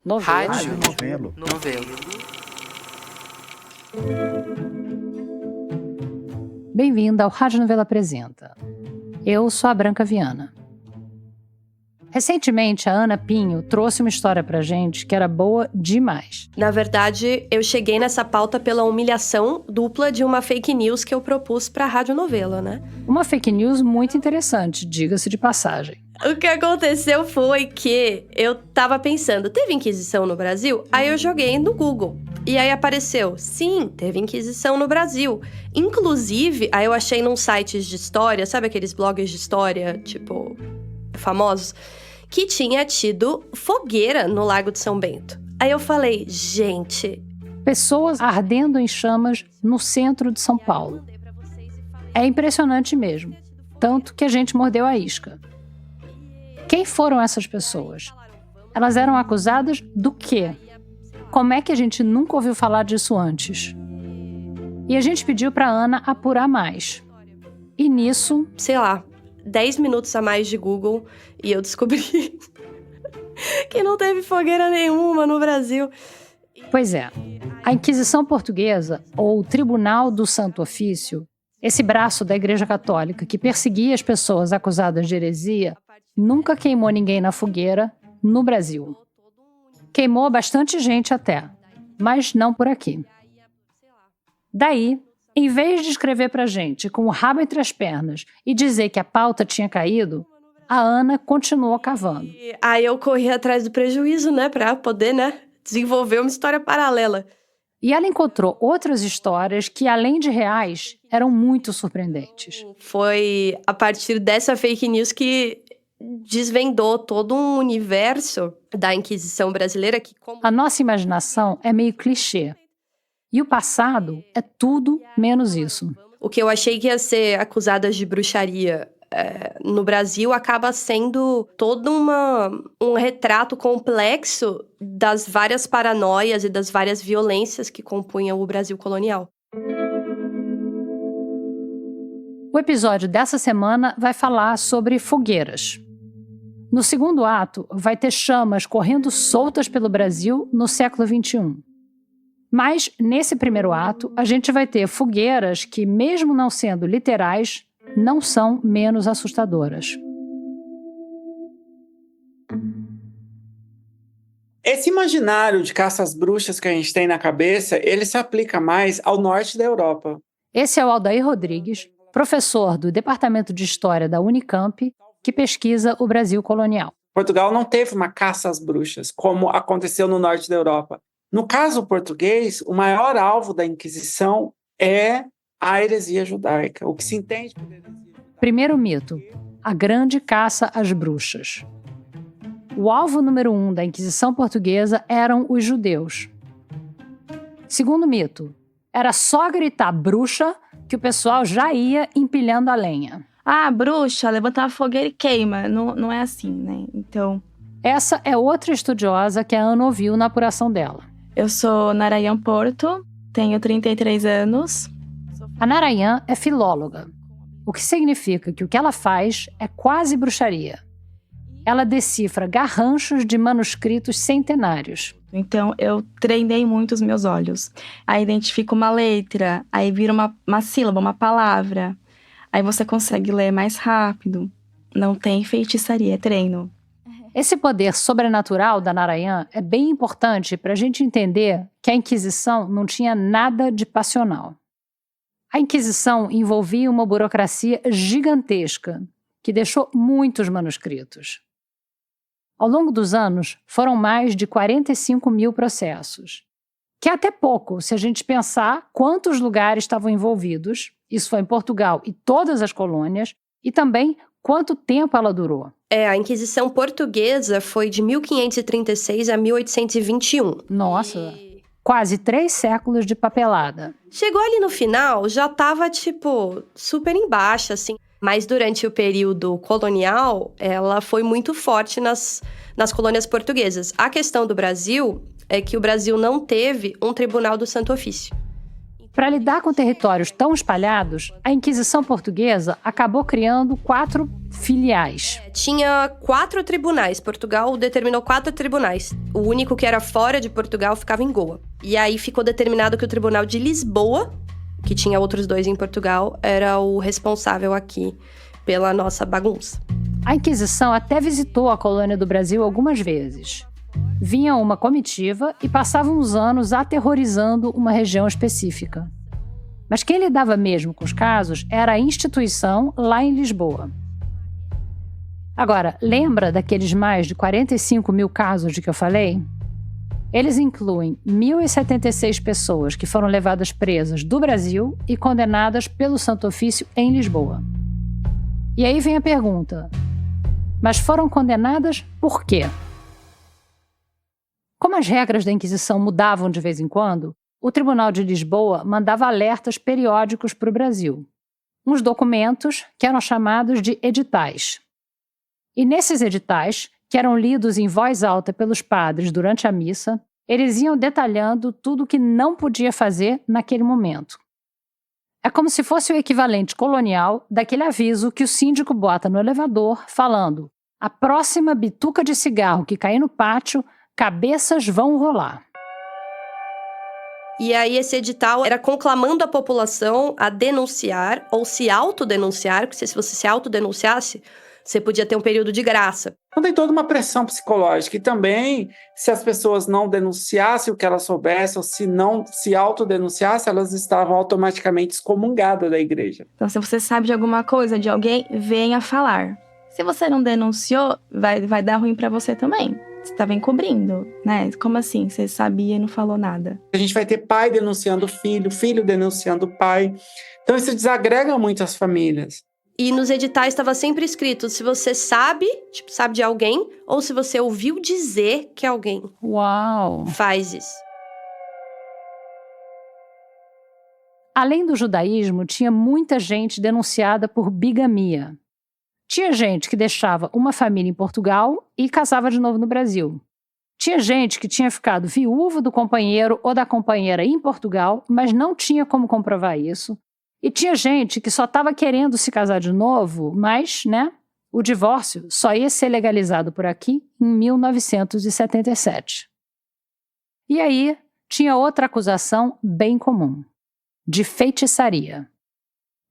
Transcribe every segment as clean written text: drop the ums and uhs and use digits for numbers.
Rádio Novelo. Novelo. Bem-vinda ao Rádio Novelo Apresenta. Eu sou a Branca Viana. Recentemente, a Ana Pinho trouxe uma história pra gente que era boa demais. Na verdade, eu cheguei nessa pauta pela humilhação dupla de uma fake news que eu propus pra Rádio Novelo, né? Uma fake news muito interessante, diga-se de passagem. O que aconteceu foi que eu tava pensando, teve Inquisição no Brasil? Aí eu joguei no Google. E aí apareceu, sim, teve Inquisição no Brasil. Inclusive, aí eu achei num sites de história, sabe aqueles blogs de história, tipo, famosos? Que tinha tido fogueira no Lago de São Bento. Aí eu falei, gente... Pessoas ardendo em chamas no centro de São Paulo. É impressionante mesmo. Tanto que a gente mordeu a isca. Quem foram essas pessoas? Elas eram acusadas do quê? Como é que a gente nunca ouviu falar disso antes? E a gente pediu para Ana apurar mais. E nisso... sei lá, 10 minutos a mais de Google e eu descobri que não teve fogueira nenhuma no Brasil. Pois é, a Inquisição Portuguesa, ou Tribunal do Santo Ofício, esse braço da Igreja Católica que perseguia as pessoas acusadas de heresia, nunca queimou ninguém na fogueira no Brasil. Queimou bastante gente até, mas não por aqui. Daí, em vez de escrever pra gente com o rabo entre as pernas e dizer que a pauta tinha caído, a Ana continuou cavando. E aí eu corri atrás do prejuízo, né, pra poder, desenvolver uma história paralela. E ela encontrou outras histórias que, além de reais, eram muito surpreendentes. Foi a partir dessa fake news que desvendou todo um universo da Inquisição brasileira que... A nossa imaginação é meio clichê. E o passado é tudo menos isso. O que eu achei que ia ser acusada de bruxaria no Brasil acaba sendo todo um retrato complexo das várias paranoias e das várias violências que compunham o Brasil colonial. O episódio dessa semana vai falar sobre fogueiras. No segundo ato, vai ter chamas correndo soltas pelo Brasil no século XXI. Mas, nesse primeiro ato, a gente vai ter fogueiras que, mesmo não sendo literais, não são menos assustadoras. Esse imaginário de caça às bruxas que a gente tem na cabeça, ele se aplica mais ao norte da Europa. Esse é o Aldair Rodrigues, professor do Departamento de História da Unicamp, que pesquisa o Brasil colonial. Portugal não teve uma caça às bruxas, como aconteceu no norte da Europa. No caso português, o maior alvo da Inquisição é a heresia judaica. O que se entende por heresia judaica... Primeiro mito, a grande caça às bruxas. O alvo número 1 da Inquisição Portuguesa eram os judeus. Segundo mito, era só gritar bruxa que o pessoal já ia empilhando a lenha. Ah, bruxa, levanta uma fogueira e queima. Não é assim, né? Então... Essa é outra estudiosa que a Ana ouviu na apuração dela. Eu sou Narayan Porto, tenho 33 anos. A Narayan é filóloga, o que significa que o que ela faz é quase bruxaria. Ela decifra garranchos de manuscritos centenários. Então, eu treinei muito os meus olhos. Aí identifico uma letra, aí vira uma sílaba, uma palavra. Aí você consegue ler mais rápido. Não tem feitiçaria, é treino. Esse poder sobrenatural da Narayan é bem importante para a gente entender que a Inquisição não tinha nada de passional. A Inquisição envolvia uma burocracia gigantesca, que deixou muitos manuscritos. Ao longo dos anos, foram mais de 45 mil processos, que é até pouco se a gente pensar quantos lugares estavam envolvidos, isso foi em Portugal e todas as colônias, e também quanto tempo ela durou. A Inquisição Portuguesa foi de 1536 a 1821. Nossa, quase 3 séculos de papelada. Chegou ali no final, já tava, super embaixo, assim. Mas durante o período colonial, ela foi muito forte nas colônias portuguesas. A questão do Brasil é que o Brasil não teve um tribunal do Santo Ofício. Para lidar com territórios tão espalhados, a Inquisição Portuguesa acabou criando 4 filiais. Tinha 4 tribunais. Portugal determinou 4 tribunais. O único que era fora de Portugal ficava em Goa. E aí ficou determinado que o Tribunal de Lisboa, que tinha outros 2 em Portugal, era o responsável aqui pela nossa bagunça. A Inquisição até visitou a colônia do Brasil algumas vezes. Vinha uma comitiva e passava uns anos aterrorizando uma região específica. Mas quem lidava mesmo com os casos era a instituição lá em Lisboa. Agora, lembra daqueles mais de 45 mil casos de que eu falei? Eles incluem 1.076 pessoas que foram levadas presas do Brasil e condenadas pelo Santo Ofício em Lisboa. E aí vem a pergunta: mas foram condenadas por quê? Como as regras da Inquisição mudavam de vez em quando, o Tribunal de Lisboa mandava alertas periódicos para o Brasil. Uns documentos que eram chamados de editais. E nesses editais, que eram lidos em voz alta pelos padres durante a missa, eles iam detalhando tudo o que não podia fazer naquele momento. É como se fosse o equivalente colonial daquele aviso que o síndico bota no elevador falando: a próxima bituca de cigarro que cair no pátio, cabeças vão rolar. E aí esse edital era conclamando a população a denunciar ou se autodenunciar, porque se você se autodenunciasse, você podia ter um período de graça. Então tem toda uma pressão psicológica. E também, se as pessoas não denunciassem o que elas soubessem, ou se não se autodenunciassem, elas estavam automaticamente excomungadas da igreja. Então, se você sabe de alguma coisa, de alguém, venha falar. Se você não denunciou, vai dar ruim pra você também. Você estava encobrindo, né? Como assim? Você sabia e não falou nada. A gente vai ter pai denunciando filho, filho denunciando pai. Então isso desagrega muito as famílias. E nos editais estava sempre escrito se você sabe, tipo, sabe de alguém, ou se você ouviu dizer que alguém Uau! faz isso. Além do judaísmo, tinha muita gente denunciada por bigamia. Tinha gente que deixava uma família em Portugal e casava de novo no Brasil. Tinha gente que tinha ficado viúva do companheiro ou da companheira em Portugal, mas não tinha como comprovar isso. E tinha gente que só estava querendo se casar de novo, mas, o divórcio só ia ser legalizado por aqui em 1977. E aí, tinha outra acusação bem comum, de feitiçaria.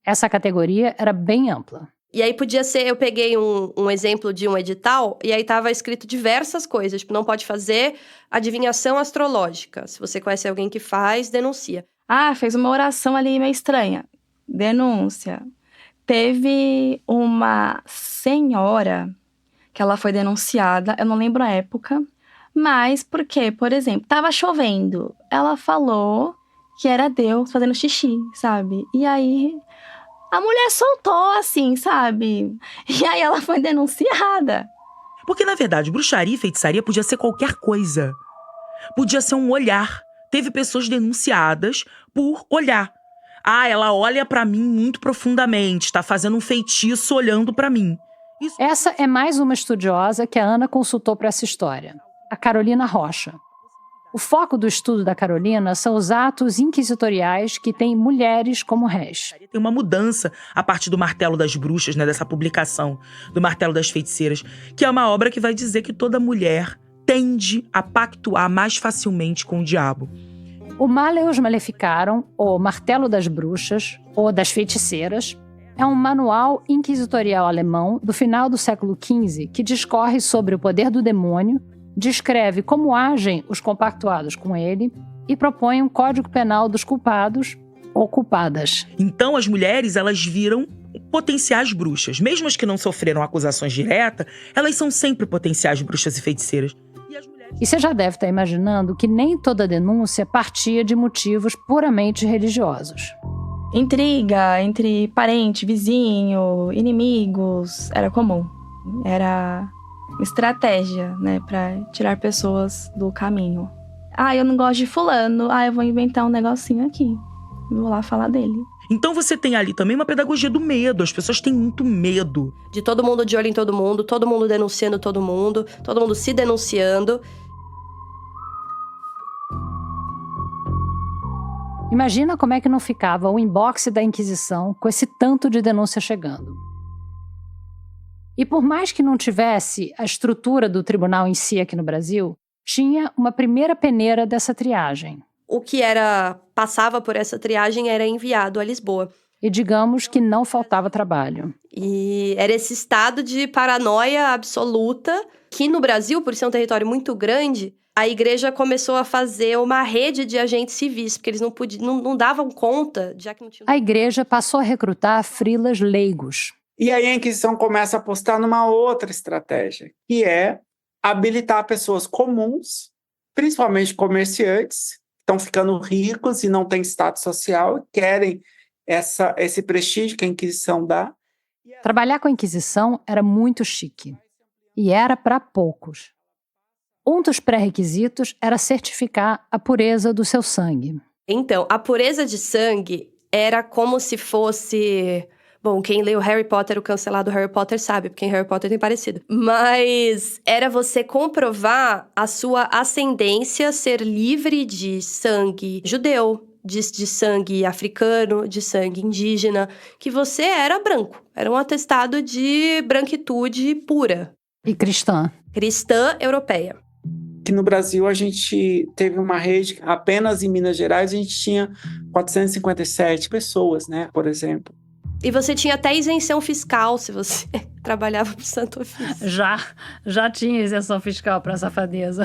Essa categoria era bem ampla. E aí podia ser, eu peguei um exemplo de um edital, e aí tava escrito diversas coisas, tipo, não pode fazer adivinhação astrológica. Se você conhece alguém que faz, denuncia. Ah, fez uma oração ali meio estranha. Denúncia. Teve uma senhora que ela foi denunciada, eu não lembro a época, mas porque, por exemplo, tava chovendo. Ela falou que era Deus fazendo xixi, sabe? E aí a mulher soltou assim, sabe? E aí ela foi denunciada. Porque, na verdade, bruxaria e feitiçaria podia ser qualquer coisa. Podia ser um olhar. Teve pessoas denunciadas por olhar. Ah, ela olha pra mim muito profundamente, tá fazendo um feitiço olhando pra mim. Essa é mais uma estudiosa que a Ana consultou para essa história, a Carolina Rocha. O foco do estudo da Carolina são os atos inquisitoriais que têm mulheres como réis. Tem uma mudança a partir do Martelo das Bruxas, dessa publicação do Martelo das Feiticeiras, que é uma obra que vai dizer que toda mulher tende a pactuar mais facilmente com o diabo. O Maleus Maleficarum, ou Martelo das Bruxas, ou das Feiticeiras, é um manual inquisitorial alemão do final do século XV que discorre sobre o poder do demônio, descreve como agem os compactuados com ele e propõe um código penal dos culpados ou culpadas. Então as mulheres, elas viram potenciais bruxas. Mesmo as que não sofreram acusações diretas, elas são sempre potenciais bruxas e feiticeiras. E você já deve estar imaginando que nem toda denúncia partia de motivos puramente religiosos. Intriga entre parente, vizinho, inimigos, era comum. Era estratégia, para tirar pessoas do caminho. Ah, eu não gosto de fulano. Ah, eu vou inventar um negocinho aqui. Vou lá falar dele. Então você tem ali também uma pedagogia do medo. As pessoas têm muito medo. De todo mundo de olho em todo mundo denunciando todo mundo se denunciando. Imagina como é que não ficava o inbox da Inquisição com esse tanto de denúncia chegando. E por mais que não tivesse a estrutura do tribunal em si aqui no Brasil, tinha uma primeira peneira dessa triagem. O que passava por essa triagem era enviado a Lisboa. E digamos que não faltava trabalho. E era esse estado de paranoia absoluta que no Brasil, por ser um território muito grande, a igreja começou a fazer uma rede de agentes civis, porque eles não davam conta, já que não tinha... A igreja passou a recrutar frilas leigos. E aí a Inquisição começa a apostar numa outra estratégia, que é habilitar pessoas comuns, principalmente comerciantes, que estão ficando ricos e não têm status social, e querem esse prestígio que a Inquisição dá. Trabalhar com a Inquisição era muito chique. E era para poucos. Um dos pré-requisitos era certificar a pureza do seu sangue. Então, a pureza de sangue era como se fosse... Bom, quem leu Harry Potter, o cancelado Harry Potter, sabe, porque em Harry Potter tem parecido. Mas era você comprovar a sua ascendência ser livre de sangue judeu, de sangue africano, de sangue indígena, que você era branco. Era um atestado de branquitude pura. E cristã. Cristã europeia. Que no Brasil a gente teve uma rede, apenas em Minas Gerais a gente tinha 457 pessoas, né, por exemplo. E você tinha até isenção fiscal se você trabalhava pro Santo Ofício. Já tinha isenção fiscal pra safadeza.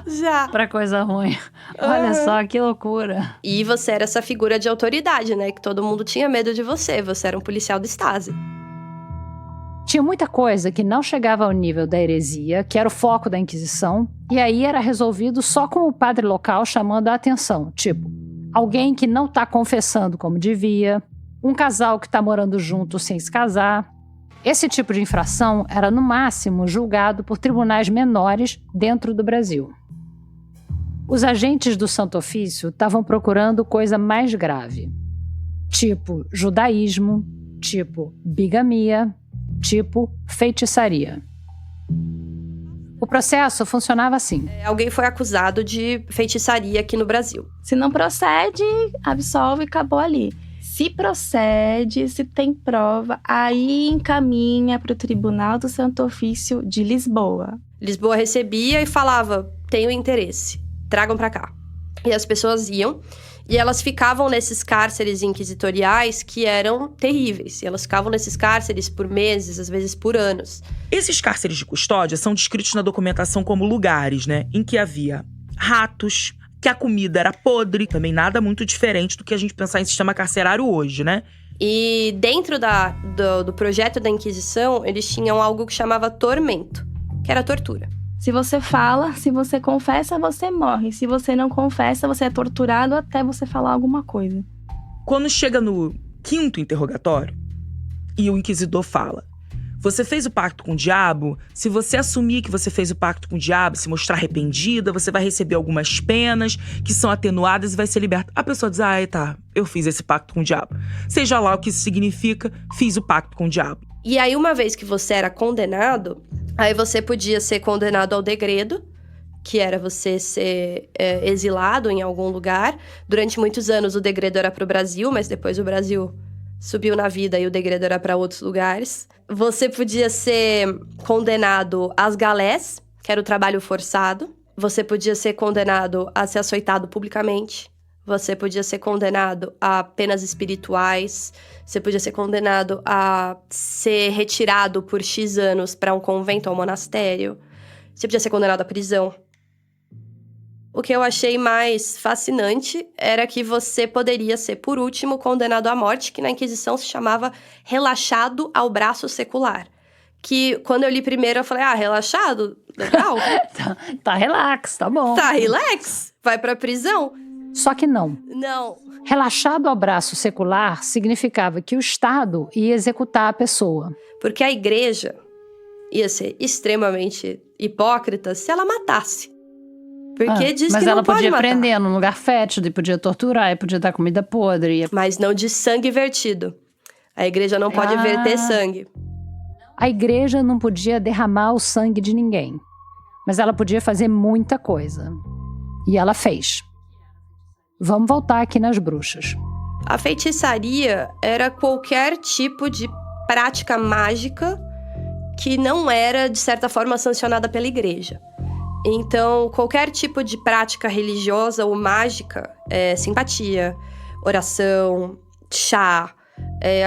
Já. Pra coisa ruim. Olha só, que loucura. E você era essa figura de autoridade, né? Que todo mundo tinha medo de você. Você era um policial do Stasi. Tinha muita coisa que não chegava ao nível da heresia, que era o foco da Inquisição, e aí era resolvido só com o padre local chamando a atenção. Tipo, alguém que não tá confessando como devia... Um casal que está morando junto sem se casar. Esse tipo de infração era, no máximo, julgado por tribunais menores dentro do Brasil. Os agentes do Santo Ofício estavam procurando coisa mais grave. Tipo judaísmo, tipo bigamia, tipo feitiçaria. O processo funcionava assim. Alguém foi acusado de feitiçaria aqui no Brasil. Se não procede, absolve e acabou ali. Se procede, se tem prova, aí encaminha para o Tribunal do Santo Ofício de Lisboa. Lisboa recebia e falava, tenho interesse, tragam para cá. E as pessoas iam, e elas ficavam nesses cárceres inquisitoriais que eram terríveis. E elas ficavam nesses cárceres por meses, às vezes por anos. Esses cárceres de custódia são descritos na documentação como lugares, né, em que havia ratos, que a comida era podre, também nada muito diferente do que a gente pensar em sistema carcerário hoje, né? E dentro do projeto da Inquisição, eles tinham algo que chamava tormento, que era tortura. Se você fala, se você confessa, você morre. Se você não confessa, você é torturado até você falar alguma coisa. Quando chega no 5º interrogatório, e o inquisidor fala: você fez o pacto com o diabo? Se você assumir que você fez o pacto com o diabo, se mostrar arrependida, você vai receber algumas penas que são atenuadas e vai ser liberta. A pessoa diz, tá, eu fiz esse pacto com o diabo. Seja lá o que isso significa, fiz o pacto com o diabo. E aí, uma vez que você era condenado, aí você podia ser condenado ao degredo, que era você ser exilado em algum lugar. Durante muitos anos o degredo era pro Brasil, mas depois o Brasil subiu na vida e o degredo era para outros lugares. Você podia ser condenado às galés, que era o trabalho forçado. Você podia ser condenado a ser açoitado publicamente. Você podia ser condenado a penas espirituais. Você podia ser condenado a ser retirado por X anos para um convento ou um monastério. Você podia ser condenado à prisão. O que eu achei mais fascinante era que você poderia ser, por último, condenado à morte, que na Inquisição se chamava relaxado ao braço secular. Que, quando eu li primeiro, eu falei, relaxado? Legal. tá relax, tá bom. Tá relax? Vai pra prisão? Só que não. Não. Relaxado ao braço secular significava que o Estado ia executar a pessoa. Porque a igreja ia ser extremamente hipócrita se ela matasse. Porque diz que não pode matar. Mas ela podia prender num lugar fétido, e podia torturar, e podia dar comida podre. Mas não de sangue vertido. A igreja não pode verter sangue. A igreja não podia derramar o sangue de ninguém. Mas ela podia fazer muita coisa. E ela fez. Vamos voltar aqui nas bruxas. A feitiçaria era qualquer tipo de prática mágica que não era, de certa forma, sancionada pela igreja. Então, qualquer tipo de prática religiosa ou mágica, simpatia, oração, chá,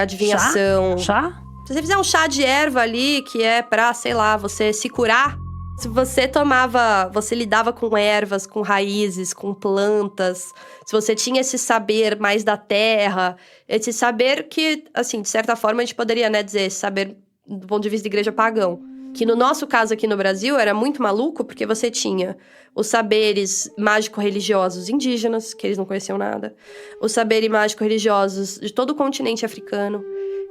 adivinhação. Chá? Se você fizer um chá de erva ali, que é pra, sei lá, você se curar. Se você lidava com ervas, com raízes, com plantas. Se você tinha esse saber mais da terra, esse saber que, assim, de certa forma a gente poderia, dizer, esse saber do ponto de vista da igreja pagão. Que no nosso caso aqui no Brasil era muito maluco, porque você tinha os saberes mágico-religiosos indígenas, que eles não conheciam nada. Os saberes mágico-religiosos de todo o continente africano,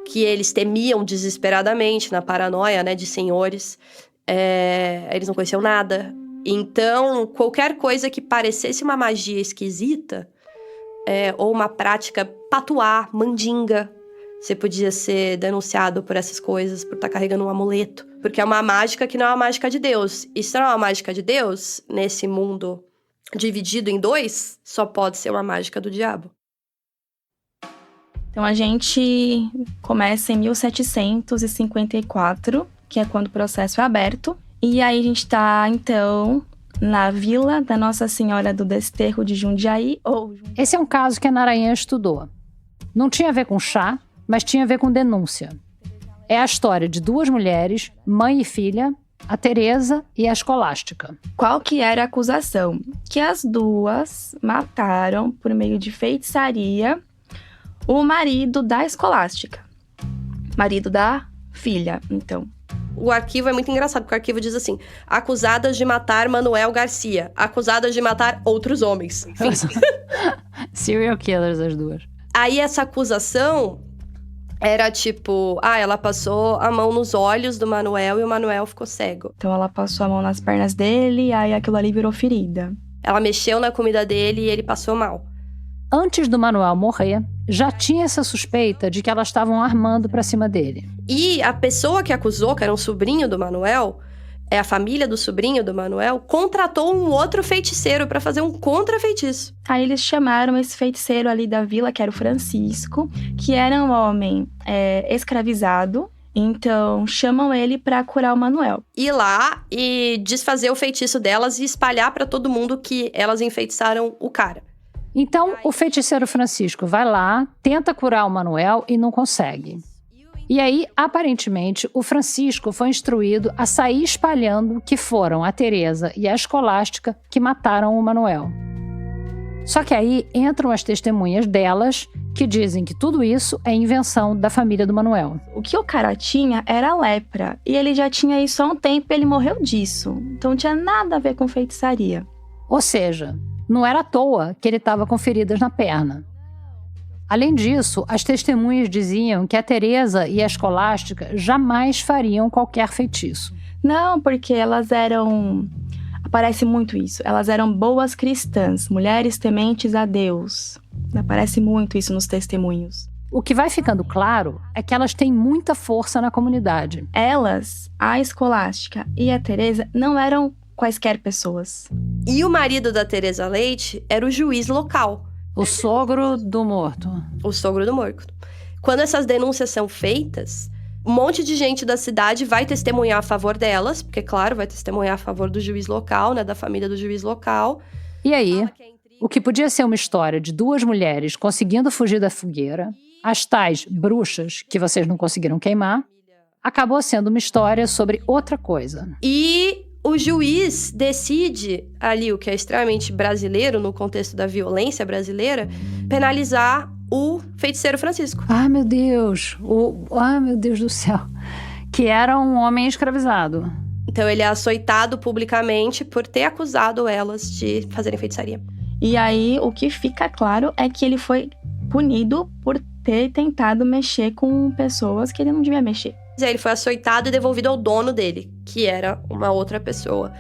que eles temiam desesperadamente na paranoia, de senhores. Eles não conheciam nada. Então, qualquer coisa que parecesse uma magia esquisita, ou uma prática patuá, mandinga, você podia ser denunciado por essas coisas, por estar carregando um amuleto. Porque é uma mágica que não é uma mágica de Deus. E se não é uma mágica de Deus, nesse mundo dividido em dois, só pode ser uma mágica do diabo. Então a gente começa em 1754, que é quando o processo é aberto. E aí a gente está, então, na vila da Nossa Senhora do Desterro de Jundiaí. Esse é um caso que a Narayan estudou. Não tinha a ver com chá, mas tinha a ver com denúncia. É a história de duas mulheres, mãe e filha, a Teresa e a Escolástica. Qual que era a acusação? Que as duas mataram, por meio de feitiçaria, o marido da Escolástica. Marido da filha, então. O arquivo é muito engraçado, porque o arquivo diz assim: acusadas de matar Manuel Garcia, acusadas de matar outros homens. Enfim. Serial killers, as duas. Aí essa acusação era tipo, ela passou a mão nos olhos do Manuel e o Manuel ficou cego. Então ela passou a mão nas pernas dele, aí aquilo ali virou ferida. Ela mexeu na comida dele e ele passou mal. Antes do Manuel morrer, já tinha essa suspeita de que elas estavam armando pra cima dele. E a pessoa que acusou, que era um sobrinho do Manuel, a família do sobrinho do Manuel, contratou um outro feiticeiro pra fazer um contra-feitiço. Aí eles chamaram esse feiticeiro ali da vila, que era o Francisco, que era um homem escravizado. Então, chamam ele pra curar o Manuel. Ir lá e desfazer o feitiço delas e espalhar pra todo mundo que elas enfeitiçaram o cara. Então, o feiticeiro Francisco vai lá, tenta curar o Manuel e não consegue. E aí, aparentemente, o Francisco foi instruído a sair espalhando que foram a Teresa e a Escolástica que mataram o Manuel. Só que aí entram as testemunhas delas, que dizem que tudo isso é invenção da família do Manuel. O que o cara tinha era lepra, e ele já tinha isso há um tempo e ele morreu disso. Então não tinha nada a ver com feitiçaria. Ou seja, não era à toa que ele estava com feridas na perna. Além disso, as testemunhas diziam que a Teresa e a Escolástica jamais fariam qualquer feitiço. Não, porque elas eram... Aparece muito isso. Elas eram boas cristãs, mulheres tementes a Deus. Aparece muito isso nos testemunhos. O que vai ficando claro é que elas têm muita força na comunidade. Elas, a Escolástica e a Teresa, não eram quaisquer pessoas. E o marido da Teresa Leite era o juiz local. O sogro do morto. O sogro do morto. Quando essas denúncias são feitas, um monte de gente da cidade vai testemunhar a favor delas, porque, claro, vai testemunhar a favor do juiz local, da família do juiz local. E aí, o que podia ser uma história de duas mulheres conseguindo fugir da fogueira, as tais bruxas que vocês não conseguiram queimar, acabou sendo uma história sobre outra coisa. E o juiz decide, ali o que é extremamente brasileiro, no contexto da violência brasileira, penalizar o feiticeiro Francisco. Ai, meu Deus! Ai, meu Deus do céu! Que era um homem escravizado. Então ele é açoitado publicamente por ter acusado elas de fazerem feitiçaria. E aí, o que fica claro é que ele foi punido por ter tentado mexer com pessoas que ele não devia mexer. Ele foi açoitado e devolvido ao dono dele, que era uma outra pessoa.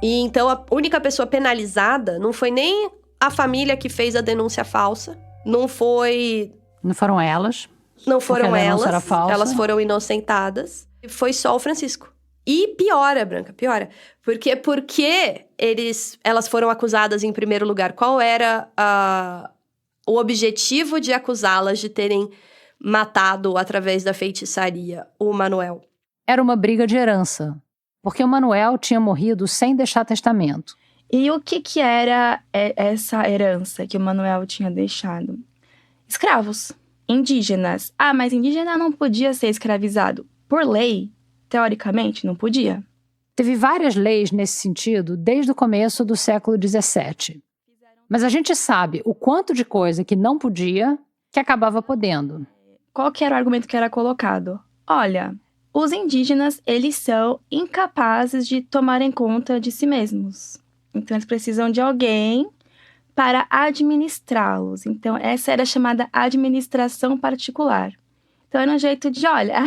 E então a única pessoa penalizada não foi nem a família que fez a denúncia falsa, não foram elas. Não foram elas. Era falsa. Elas foram inocentadas. Foi só o Francisco. E piora, Branca, piora. Porque elas foram acusadas em primeiro lugar? Qual era o objetivo de acusá-las de terem matado através da feitiçaria o Manuel? Era uma briga de herança, porque o Manuel tinha morrido sem deixar testamento. E o que era essa herança que o Manuel tinha deixado? Escravos, indígenas. Ah, mas indígena não podia ser escravizado. Por lei, teoricamente, não podia. Teve várias leis nesse sentido desde o começo do século XVII. Mas a gente sabe o quanto de coisa que não podia, que acabava podendo. Qual que era o argumento que era colocado? Olha, os indígenas, eles são incapazes de tomarem conta de si mesmos. Então, eles precisam de alguém para administrá-los. Então, essa era chamada administração particular. Então, era um jeito de, olha,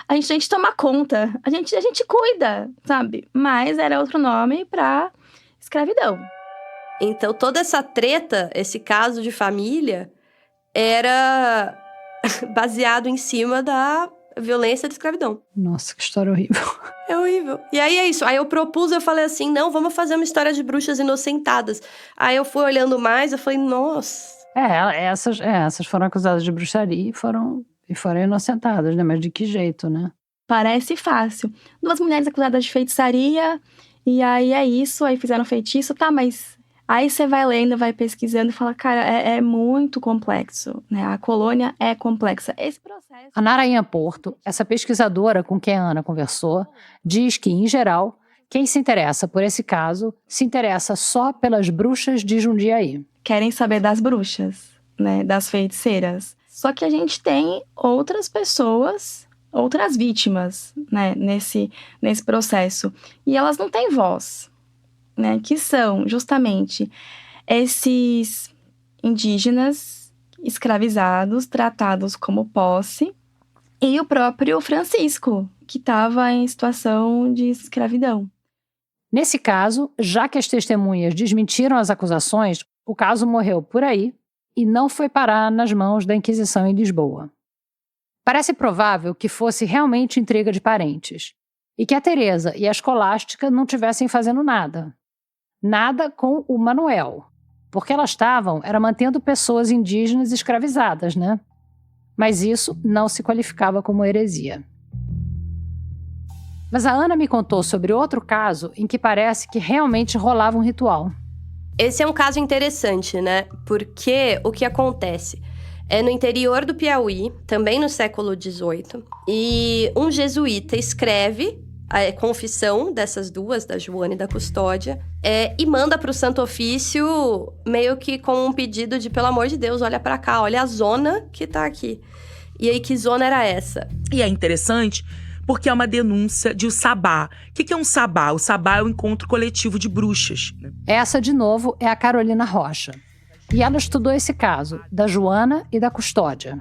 a gente toma conta, a gente cuida, sabe? Mas era outro nome para escravidão. Então, toda essa treta, esse caso de família, era baseado em cima da violência da escravidão. Nossa, que história horrível. É horrível. E aí é isso. Aí eu falei assim, não, vamos fazer uma história de bruxas inocentadas. Aí eu fui olhando mais, eu falei, nossa. Essas foram acusadas de bruxaria e foram inocentadas, né? Mas de que jeito, né? Parece fácil. 2 mulheres acusadas de feitiçaria, e aí é isso, aí fizeram feitiço, tá, mas... Aí você vai lendo, vai pesquisando e fala, cara, é muito complexo, né? A colônia é complexa. Esse processo... A Narayan Porto, essa pesquisadora com quem a Ana conversou, diz que, em geral, quem se interessa por esse caso se interessa só pelas bruxas de Jundiaí. Querem saber das bruxas, né? Das feiticeiras. Só que a gente tem outras pessoas, outras vítimas, né? Nesse processo. E elas não têm voz. Né, que são justamente esses indígenas escravizados, tratados como posse, e o próprio Francisco, que estava em situação de escravidão. Nesse caso, já que as testemunhas desmentiram as acusações, o caso morreu por aí e não foi parar nas mãos da Inquisição em Lisboa. Parece provável que fosse realmente intriga de parentes, e que a Teresa e a Escolástica não tivessem fazendo nada. Nada com o Manuel, porque elas estavam mantendo pessoas indígenas escravizadas, né? Mas isso não se qualificava como heresia. Mas a Ana me contou sobre outro caso em que parece que realmente rolava um ritual. Esse é um caso interessante, né? Porque o que acontece é no interior do Piauí, também no século XVIII, e um jesuíta escreve a confissão dessas duas, da Joana e da Custódia, e manda para o Santo Ofício meio que com um pedido de, pelo amor de Deus, olha para cá, olha a zona que tá aqui. E aí, que zona era essa? E é interessante porque é uma denúncia de o sabá. O que é um sabá? O sabá é o encontro coletivo de bruxas, né? Essa, de novo, é a Carolina Rocha. E ela estudou esse caso, da Joana e da Custódia.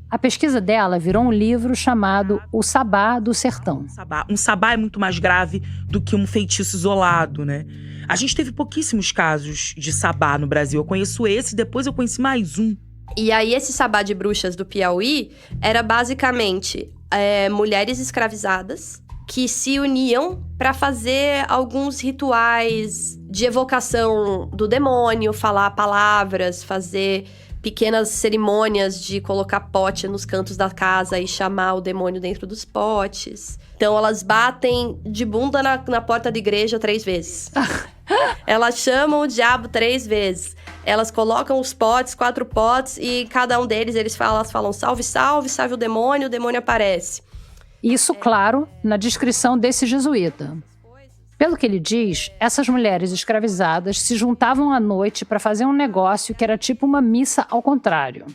A pesquisa dela virou um livro chamado O Sabá do Sertão. Um sabá é muito mais grave do que um feitiço isolado, né? A gente teve pouquíssimos casos de sabá no Brasil. Eu conheço esse, depois eu conheci mais um. E aí, esse sabá de bruxas do Piauí era basicamente mulheres escravizadas que se uniam para fazer alguns rituais de evocação do demônio, falar palavras, fazer pequenas cerimônias de colocar pote nos cantos da casa e chamar o demônio dentro dos potes. Então, elas batem de bunda na porta da igreja 3 vezes. Elas chamam o diabo 3 vezes. Elas colocam os potes, 4 potes, e cada um deles, elas falam salve, salve, salve o demônio aparece. Isso, claro, na descrição desse jesuíta. Pelo que ele diz, essas mulheres escravizadas se juntavam à noite para fazer um negócio que era tipo uma missa ao contrário.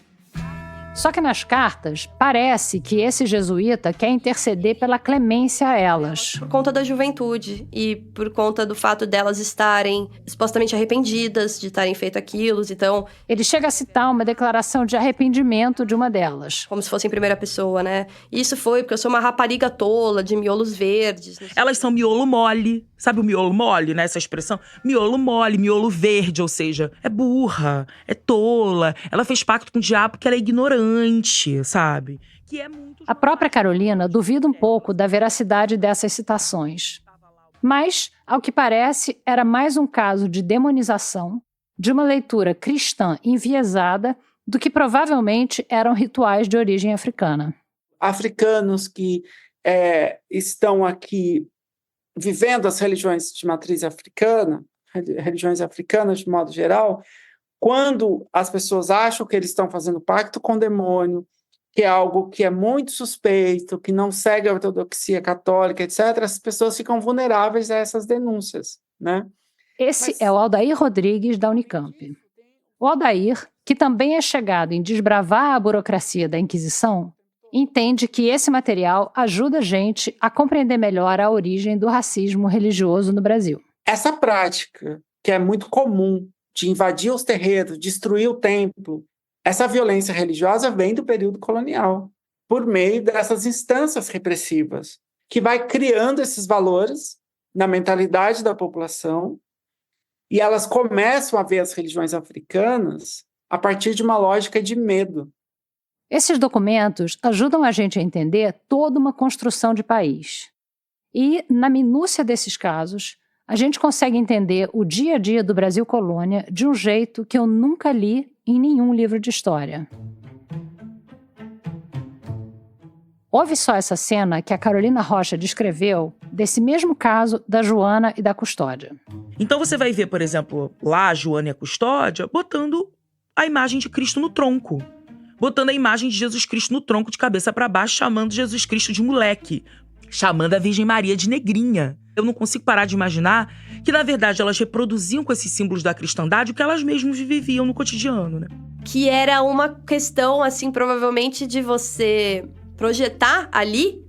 Só que nas cartas, parece que esse jesuíta quer interceder pela clemência a elas. Por conta da juventude e por conta do fato delas estarem supostamente arrependidas de terem feito aquilo, então... Ele chega a citar uma declaração de arrependimento de uma delas. Como se fosse em primeira pessoa, né? Isso foi porque eu sou uma rapariga tola, de miolos verdes. Elas são miolo mole. Sabe o miolo mole, né? Essa expressão? Miolo mole, miolo verde, ou seja, é burra, é tola. Ela fez pacto com o diabo porque ela é ignorante, sabe? Que é muito... A própria Carolina duvida um pouco da veracidade dessas citações. Mas Ao que parece, era mais um caso de demonização, de uma leitura cristã enviesada, do que provavelmente eram rituais de origem africana. Africanos que estão aqui vivendo as religiões de matriz africana, religiões africanas de modo geral, quando as pessoas acham que eles estão fazendo pacto com o demônio, que é algo que é muito suspeito, que não segue a ortodoxia católica, etc., as pessoas ficam vulneráveis a essas denúncias, né? Esse é o Aldair Rodrigues, da Unicamp. O Aldair, que também é chegado em desbravar a burocracia da Inquisição, entende que esse material ajuda a gente a compreender melhor a origem do racismo religioso no Brasil. Essa prática, que é muito comum, de invadir os terreiros, destruir o templo, essa violência religiosa vem do período colonial, por meio dessas instâncias repressivas, que vai criando esses valores na mentalidade da população, e elas começam a ver as religiões africanas a partir de uma lógica de medo. Esses documentos ajudam a gente a entender toda uma construção de país. E, na minúcia desses casos, a gente consegue entender o dia a dia do Brasil colônia de um jeito que eu nunca li em nenhum livro de história. Ouve só essa cena que a Carolina Rocha descreveu desse mesmo caso da Joana e da Custódia. Então você vai ver, por exemplo, lá a Joana e a Custódia botando a imagem de Cristo no tronco. Botando a imagem de Jesus Cristo no tronco de cabeça para baixo, chamando Jesus Cristo de moleque. Chamando a Virgem Maria de negrinha. Eu não consigo parar de imaginar que, na verdade, elas reproduziam com esses símbolos da cristandade o que elas mesmas viviam no cotidiano, né? Que era uma questão, assim, provavelmente de você projetar ali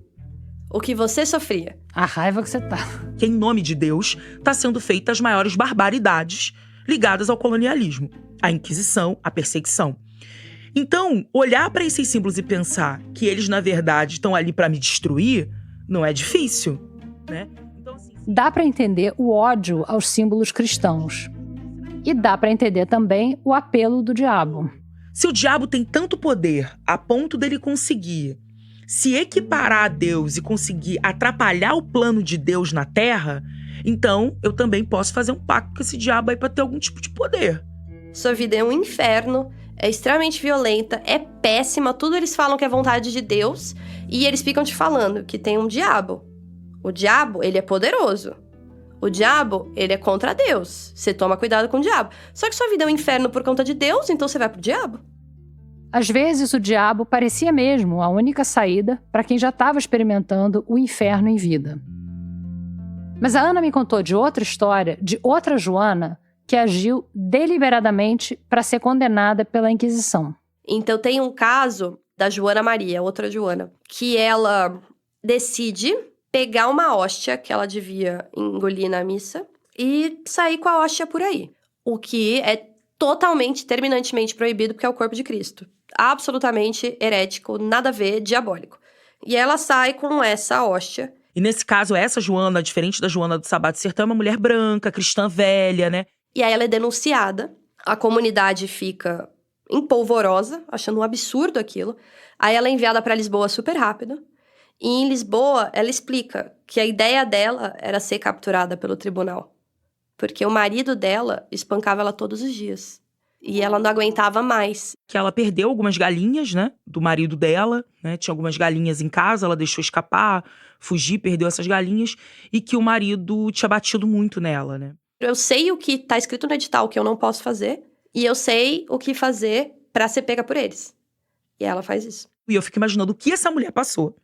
o que você sofria. A raiva que você tá. Que, em nome de Deus, tá sendo feitas as maiores barbaridades ligadas ao colonialismo. A Inquisição, a perseguição. Então, olhar para esses símbolos e pensar que eles, na verdade, estão ali para me destruir, não é difícil, né? Então, assim, dá para entender o ódio aos símbolos cristãos. E dá para entender também o apelo do diabo. Se o diabo tem tanto poder a ponto dele conseguir se equiparar a Deus e conseguir atrapalhar o plano de Deus na Terra, então eu também posso fazer um pacto com esse diabo aí para ter algum tipo de poder. Sua vida é um inferno, é extremamente violenta, é péssima, tudo eles falam que é vontade de Deus, e eles ficam te falando que tem um diabo. O diabo, ele é poderoso. O diabo, ele é contra Deus. Você toma cuidado com o diabo. Só que sua vida é um inferno por conta de Deus, então você vai pro diabo. Às vezes, o diabo parecia mesmo a única saída para quem já estava experimentando o inferno em vida. Mas a Ana me contou de outra história, de outra Joana, que agiu deliberadamente para ser condenada pela Inquisição. Então tem um caso da Joana Maria, outra Joana, que ela decide pegar uma hóstia que ela devia engolir na missa e sair com a hóstia por aí. O que é totalmente, terminantemente proibido, porque é o corpo de Cristo. Absolutamente herético, nada a ver, diabólico. E ela sai com essa hóstia. E nesse caso, essa Joana, diferente da Joana do Sabá do Sertão, é uma mulher branca, cristã velha, né? E aí ela é denunciada, a comunidade fica empolvorosa, achando um absurdo aquilo. Aí ela é enviada para Lisboa super rápido. E em Lisboa, ela explica que a ideia dela era ser capturada pelo tribunal. Porque o marido dela espancava ela todos os dias. E ela não aguentava mais. Que ela perdeu algumas galinhas, né, do marido dela, né? Tinha algumas galinhas em casa, ela deixou escapar, fugir, perdeu essas galinhas. E que o marido tinha batido muito nela, né? Eu sei o que tá escrito no edital que eu não posso fazer. E eu sei o que fazer pra ser pega por eles. E ela faz isso. E eu fico imaginando o que essa mulher passou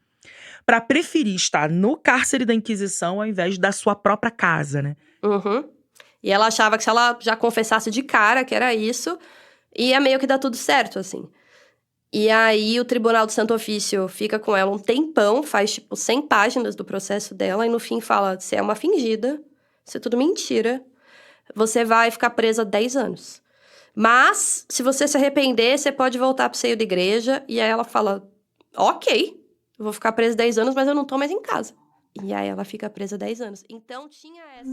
pra preferir estar no cárcere da Inquisição ao invés da sua própria casa, né? Uhum. E ela achava que se ela já confessasse de cara que era isso, ia meio que dar tudo certo, assim. E aí o Tribunal do Santo Ofício fica com ela um tempão, faz tipo 100 páginas do processo dela, e no fim fala, você é uma fingida, isso é tudo mentira, você vai ficar presa 10 anos. Mas, se você se arrepender, você pode voltar pro seio da igreja. E aí ela fala, ok, eu vou ficar presa 10 anos, mas eu não tô mais em casa. E aí ela fica presa 10 anos. Então tinha essa...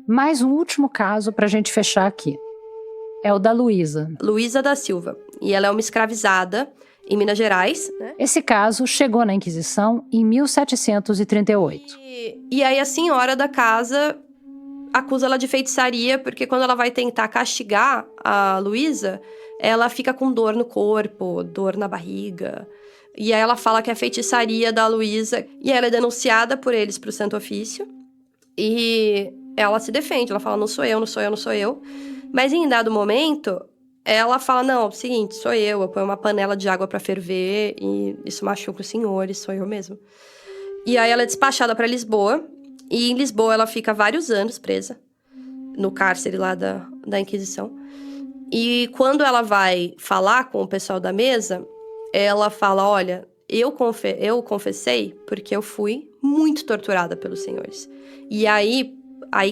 Mais um último caso pra gente fechar aqui. É o da Luísa. Luísa da Silva. E ela é uma escravizada. em Minas Gerais, né? Esse caso chegou na Inquisição em 1738. E aí a senhora da casa acusa ela de feitiçaria, porque quando ela vai tentar castigar a Luísa, ela fica com dor no corpo, dor na barriga. E aí ela fala que é feitiçaria da Luísa, e ela é denunciada por eles pro Santo Ofício. E ela se defende, ela fala, não sou eu. Mas em dado momento, ela fala, não, seguinte, sou eu ponho uma panela de água pra ferver, e isso machuca os senhores, sou eu mesmo. E aí ela é despachada pra Lisboa, e em Lisboa ela fica vários anos presa, no cárcere lá da Inquisição. E quando ela vai falar com o pessoal da mesa, ela fala, olha, eu confessei porque eu fui muito torturada pelos senhores. E aí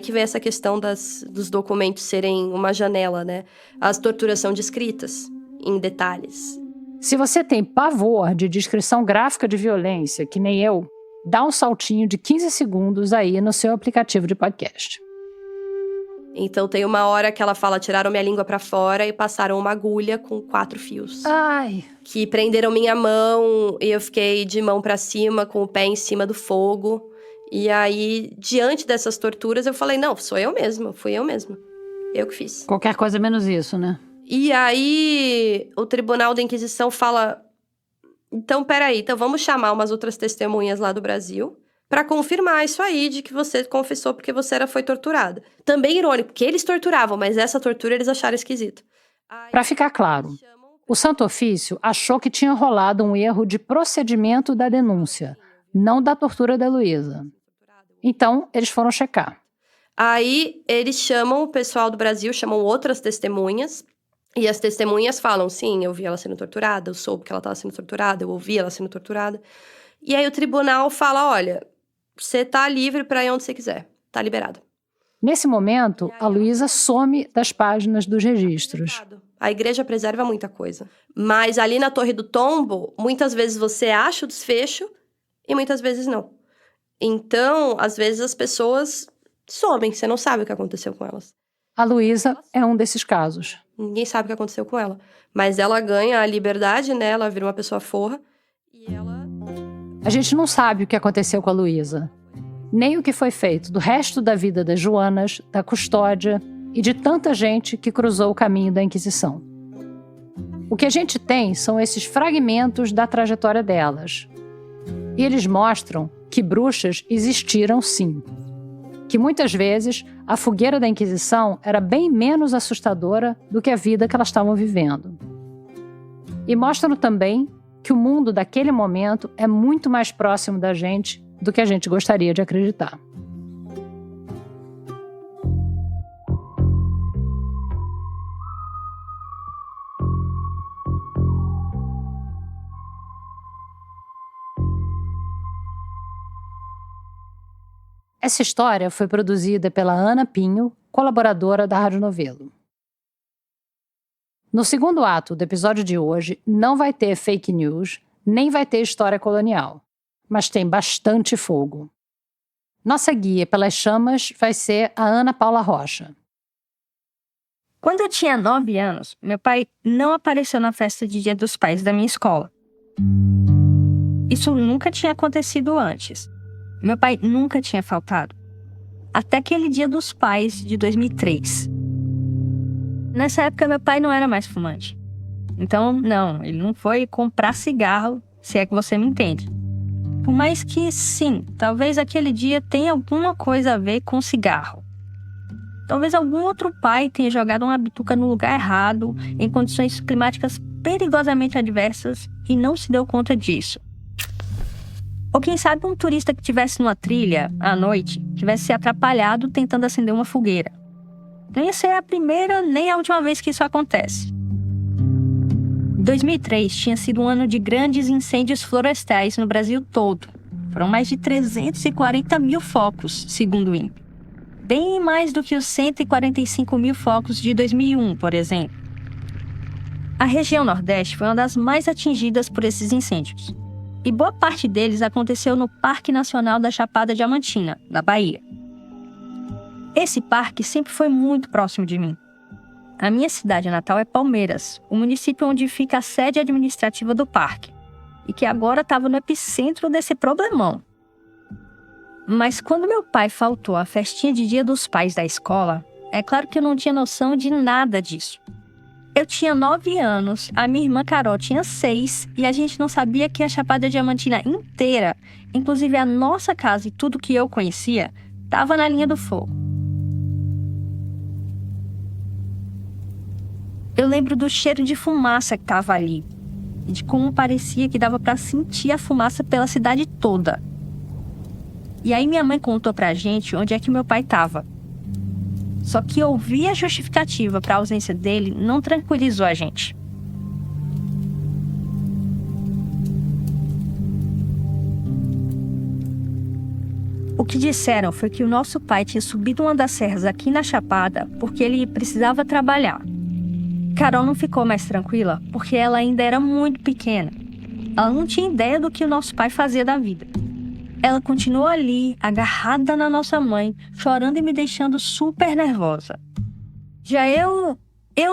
que vem essa questão dos documentos serem uma janela, né? As torturas são descritas em detalhes. Se você tem pavor de descrição gráfica de violência, que nem eu, dá um saltinho de 15 segundos aí no seu aplicativo de podcast. Então tem uma hora que ela fala, tiraram minha língua pra fora e passaram uma agulha com 4 fios. Ai! Que prenderam minha mão e eu fiquei de mão pra cima, com o pé em cima do fogo. E aí, diante dessas torturas, eu falei, não, fui eu mesma. Eu que fiz. Qualquer coisa menos isso, né? E aí, o Tribunal da Inquisição fala, então, peraí, vamos chamar umas outras testemunhas lá do Brasil pra confirmar isso aí, de que você confessou porque você foi torturada. Também irônico, porque eles torturavam, mas essa tortura eles acharam esquisito. Pra ficar claro, o Santo Ofício achou que tinha rolado um erro de procedimento da denúncia, não da tortura da Luísa. Então, eles foram checar. Aí, eles chamam o pessoal do Brasil, chamam outras testemunhas, e as testemunhas falam, sim, eu vi ela sendo torturada, eu soube que ela estava sendo torturada, eu ouvi ela sendo torturada. E aí o tribunal fala, olha, você tá livre para ir onde você quiser, tá liberado. Nesse momento, a Luísa some das páginas dos registros. A igreja preserva muita coisa. Mas ali na Torre do Tombo, muitas vezes você acha o desfecho e muitas vezes não. Então, às vezes as pessoas somem, você não sabe o que aconteceu com elas. A Luísa é um desses casos. Ninguém sabe o que aconteceu com ela. Mas ela ganha a liberdade, né? Ela vira uma pessoa forra. E ela... A gente não sabe o que aconteceu com a Luísa. Nem o que foi feito do resto da vida das Joanas, da Custódia e de tanta gente que cruzou o caminho da Inquisição. O que a gente tem são esses fragmentos da trajetória delas. E eles mostram que bruxas existiram sim. Que muitas vezes a fogueira da Inquisição era bem menos assustadora do que a vida que elas estavam vivendo. E mostram também que o mundo daquele momento é muito mais próximo da gente do que a gente gostaria de acreditar. Essa história foi produzida pela Ana Pinho, colaboradora da Rádio Novelo. No segundo ato do episódio de hoje, não vai ter fake news, nem vai ter história colonial, mas tem bastante fogo. Nossa guia pelas chamas vai ser a Ana Paula Rocha. Quando eu tinha 9 anos, meu pai não apareceu na festa de Dia dos Pais da minha escola. Isso nunca tinha acontecido antes. Meu pai nunca tinha faltado. Até aquele Dia dos Pais de 2003. Nessa época, meu pai não era mais fumante. Então, não, ele não foi comprar cigarro, se é que você me entende. Por mais que, sim, talvez aquele dia tenha alguma coisa a ver com cigarro. Talvez algum outro pai tenha jogado uma bituca no lugar errado, em condições climáticas perigosamente adversas, e não se deu conta disso. Ou quem sabe um turista que estivesse numa trilha, à noite, tivesse se atrapalhado tentando acender uma fogueira. Não ia ser a primeira nem a última vez que isso acontece. 2003 tinha sido um ano de grandes incêndios florestais no Brasil todo. Foram mais de 340 mil focos, segundo o INPE. Bem mais do que os 145 mil focos de 2001, por exemplo. A região Nordeste foi uma das mais atingidas por esses incêndios. E boa parte deles aconteceu no Parque Nacional da Chapada Diamantina, na Bahia. Esse parque sempre foi muito próximo de mim. a minha cidade natal é Palmeiras, o município onde fica a sede administrativa do parque, e que agora estava no epicentro desse problemão. Mas quando meu pai faltou à festinha de Dia dos Pais da escola, é claro que eu não tinha noção de nada disso. Eu tinha 9 anos, a minha irmã Carol tinha 6 e a gente não sabia que a Chapada Diamantina inteira, inclusive a nossa casa e tudo que eu conhecia, estava na linha do fogo. Eu lembro do cheiro de fumaça que estava ali e de como parecia que dava para sentir a fumaça pela cidade toda. E aí minha mãe contou pra gente onde é que meu pai estava. Só que ouvir a justificativa para a ausência dele não tranquilizou a gente. O que disseram foi que o nosso pai tinha subido uma das serras aqui na Chapada porque ele precisava trabalhar. Carol não ficou mais tranquila porque ela ainda era muito pequena. Ela não tinha ideia do que o nosso pai fazia da vida. Ela continuou ali, agarrada na nossa mãe, chorando e me deixando super nervosa. Já eu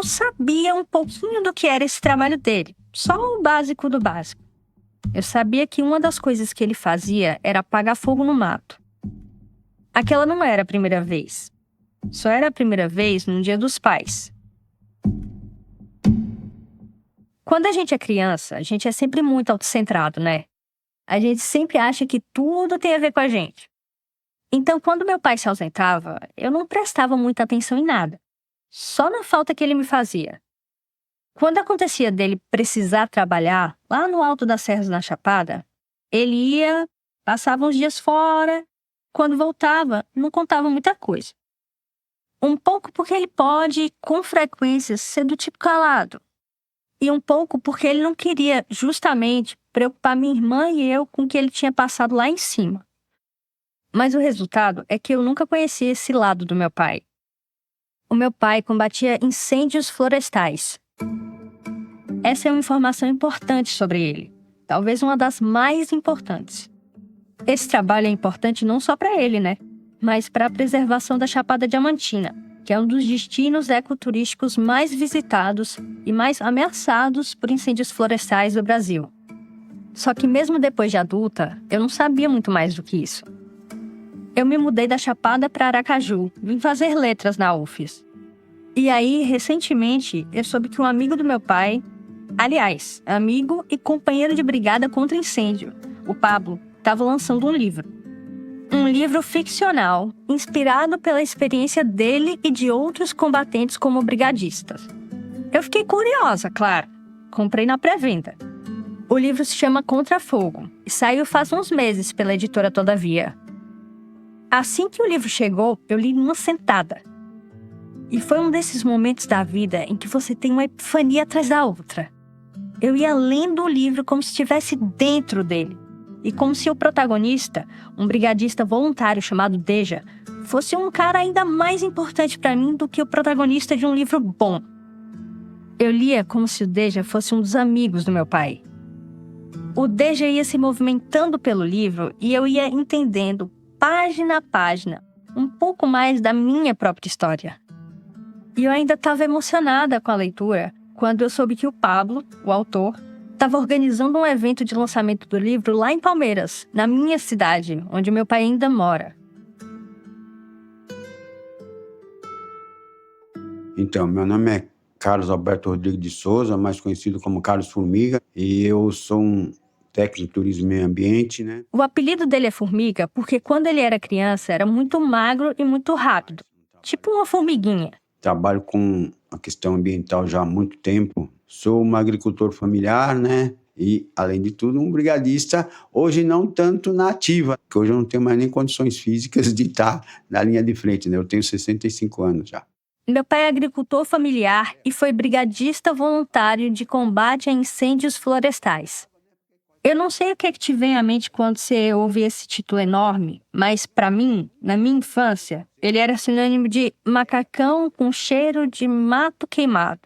sabia um pouquinho do que era esse trabalho dele, só o básico do básico. Eu sabia que uma das coisas que ele fazia era apagar fogo no mato. Aquela não era a primeira vez. Só era a primeira vez no Dia dos Pais. Quando a gente é criança, a gente é sempre muito autocentrado, né? A gente sempre acha que tudo tem a ver com a gente. Então, quando meu pai se ausentava, eu não prestava muita atenção em nada. Só na falta que ele me fazia. Quando acontecia dele precisar trabalhar, lá no alto das serras na Chapada, ele ia, passava uns dias fora. Quando voltava, não contava muita coisa. Um pouco porque ele pode, com frequência, ser do tipo calado. E um pouco porque ele não queria, justamente, preocupar minha irmã e eu com o que ele tinha passado lá em cima. Mas o resultado é que eu nunca conheci esse lado do meu pai. O meu pai combatia incêndios florestais. Essa é uma informação importante sobre ele, talvez uma das mais importantes. Esse trabalho é importante não só para ele, né? Mas para a preservação da Chapada Diamantina, que é um dos destinos ecoturísticos mais visitados e mais ameaçados por incêndios florestais do Brasil. Só que mesmo depois de adulta, eu não sabia muito mais do que isso. Eu me mudei da Chapada para Aracaju, vim fazer letras na UFES. E aí, recentemente, eu soube que um amigo do meu pai, aliás, amigo e companheiro de brigada contra incêndio, o Pablo, estava lançando um livro. Um livro ficcional, inspirado pela experiência dele e de outros combatentes como brigadistas. Eu fiquei curiosa, claro. Comprei na pré-venda. O livro se chama Contra Fogo e saiu faz uns meses pela editora Todavia. Assim que o livro chegou, eu li numa sentada. E foi um desses momentos da vida em que você tem uma epifania atrás da outra. Eu ia lendo o livro como se estivesse dentro dele. E como se o protagonista, um brigadista voluntário chamado Deja, fosse um cara ainda mais importante para mim do que o protagonista de um livro bom. Eu lia como se o Deja fosse um dos amigos do meu pai. O Deja ia se movimentando pelo livro e eu ia entendendo, página a página, um pouco mais da minha própria história. E eu ainda estava emocionada com a leitura quando eu soube que o Pablo, o autor, estava organizando um evento de lançamento do livro lá em Palmeiras, na minha cidade, onde meu pai ainda mora. Então, meu nome é Carlos Alberto Rodrigues de Souza, mais conhecido como Carlos Formiga, e eu sou um técnico de turismo e meio ambiente, né? O apelido dele é Formiga porque quando ele era criança era muito magro e muito rápido, tipo uma formiguinha. Trabalho com a questão ambiental já há muito tempo. Sou um agricultor familiar, né? E, além de tudo, um brigadista, hoje não tanto na ativa, porque hoje eu não tenho mais nem condições físicas de estar na linha de frente, né? Eu tenho 65 anos já. Meu pai é agricultor familiar e foi brigadista voluntário de combate a incêndios florestais. Eu não sei o que te vem à mente quando você ouve esse título enorme, mas para mim, na minha infância, ele era sinônimo de macacão com cheiro de mato queimado.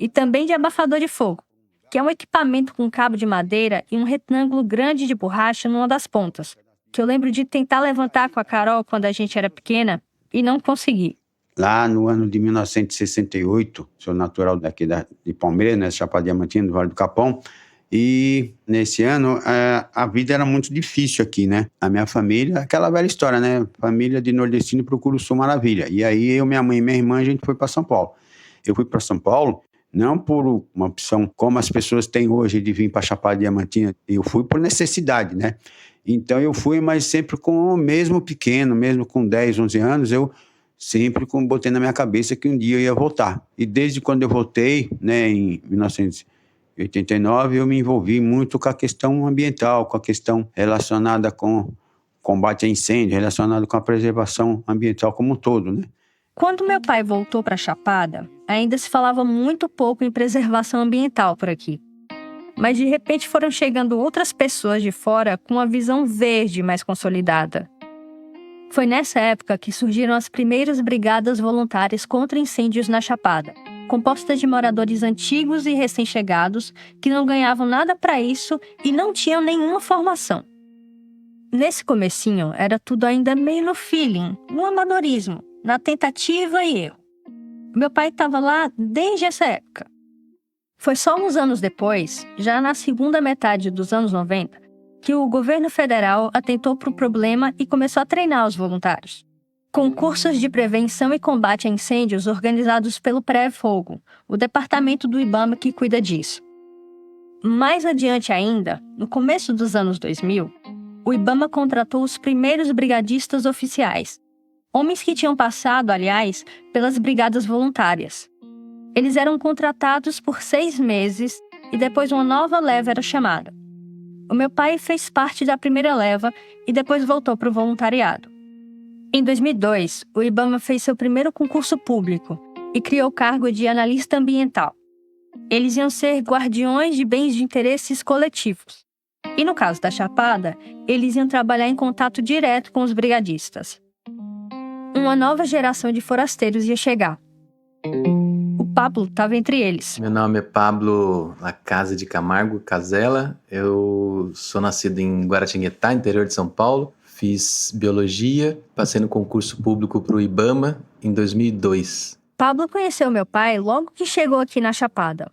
E também de abafador de fogo, que é um equipamento com cabo de madeira e um retângulo grande de borracha numa das pontas, que eu lembro de tentar levantar com a Carol quando a gente era pequena e não consegui. lá no ano de 1968, sou natural daqui de Palmeiras, né, Chapada Diamantina, do Vale do Capão, e nesse ano a vida era muito difícil aqui, né? A minha família, aquela velha história, né? Família de nordestino procura o Sul Maravilha. E aí eu, minha mãe e minha irmã, a gente foi para São Paulo. Eu fui para São Paulo não por uma opção como as pessoas têm hoje de vir para Chapada Diamantina, eu fui por necessidade, né? Então eu fui, mas sempre com o mesmo pequeno, mesmo com 10, 11 anos, eu sempre botei na minha cabeça que um dia eu ia voltar. E desde quando eu voltei, né, em 1989, eu me envolvi muito com a questão ambiental, com a questão relacionada com combate a incêndio, relacionada com a preservação ambiental como um todo, né? Quando meu pai voltou para Chapada, ainda se falava muito pouco em preservação ambiental por aqui. Mas de repente foram chegando outras pessoas de fora com uma visão verde mais consolidada. Foi nessa época que surgiram as primeiras brigadas voluntárias contra incêndios na Chapada, compostas de moradores antigos e recém-chegados que não ganhavam nada para isso e não tinham nenhuma formação. Nesse comecinho, era tudo ainda meio no feeling, no amadorismo, na tentativa e erro. Meu pai estava lá desde essa época. Foi só uns anos depois, já na segunda metade dos anos 90, que o governo federal atentou para o problema e começou a treinar os voluntários. Com cursos de prevenção e combate a incêndios organizados pelo Pré-Fogo, o departamento do IBAMA que cuida disso. Mais adiante ainda, no começo dos anos 2000, o IBAMA contratou os primeiros brigadistas oficiais, homens que tinham passado, aliás, pelas brigadas voluntárias. Eles eram contratados por 6 meses e depois uma nova leva era chamada. O meu pai fez parte da primeira leva e depois voltou para o voluntariado. Em 2002, o IBAMA fez seu primeiro concurso público e criou o cargo de analista ambiental. Eles iam ser guardiões de bens de interesses coletivos. E no caso da Chapada, eles iam trabalhar em contato direto com os brigadistas. Uma nova geração de forasteiros ia chegar. O Pablo estava entre eles. Meu nome é Pablo Lacasa de Camargo Casella. Eu sou nascido em Guaratinguetá, interior de São Paulo. Fiz biologia, passei no concurso público para o IBAMA em 2002. Pablo conheceu meu pai logo que chegou aqui na Chapada.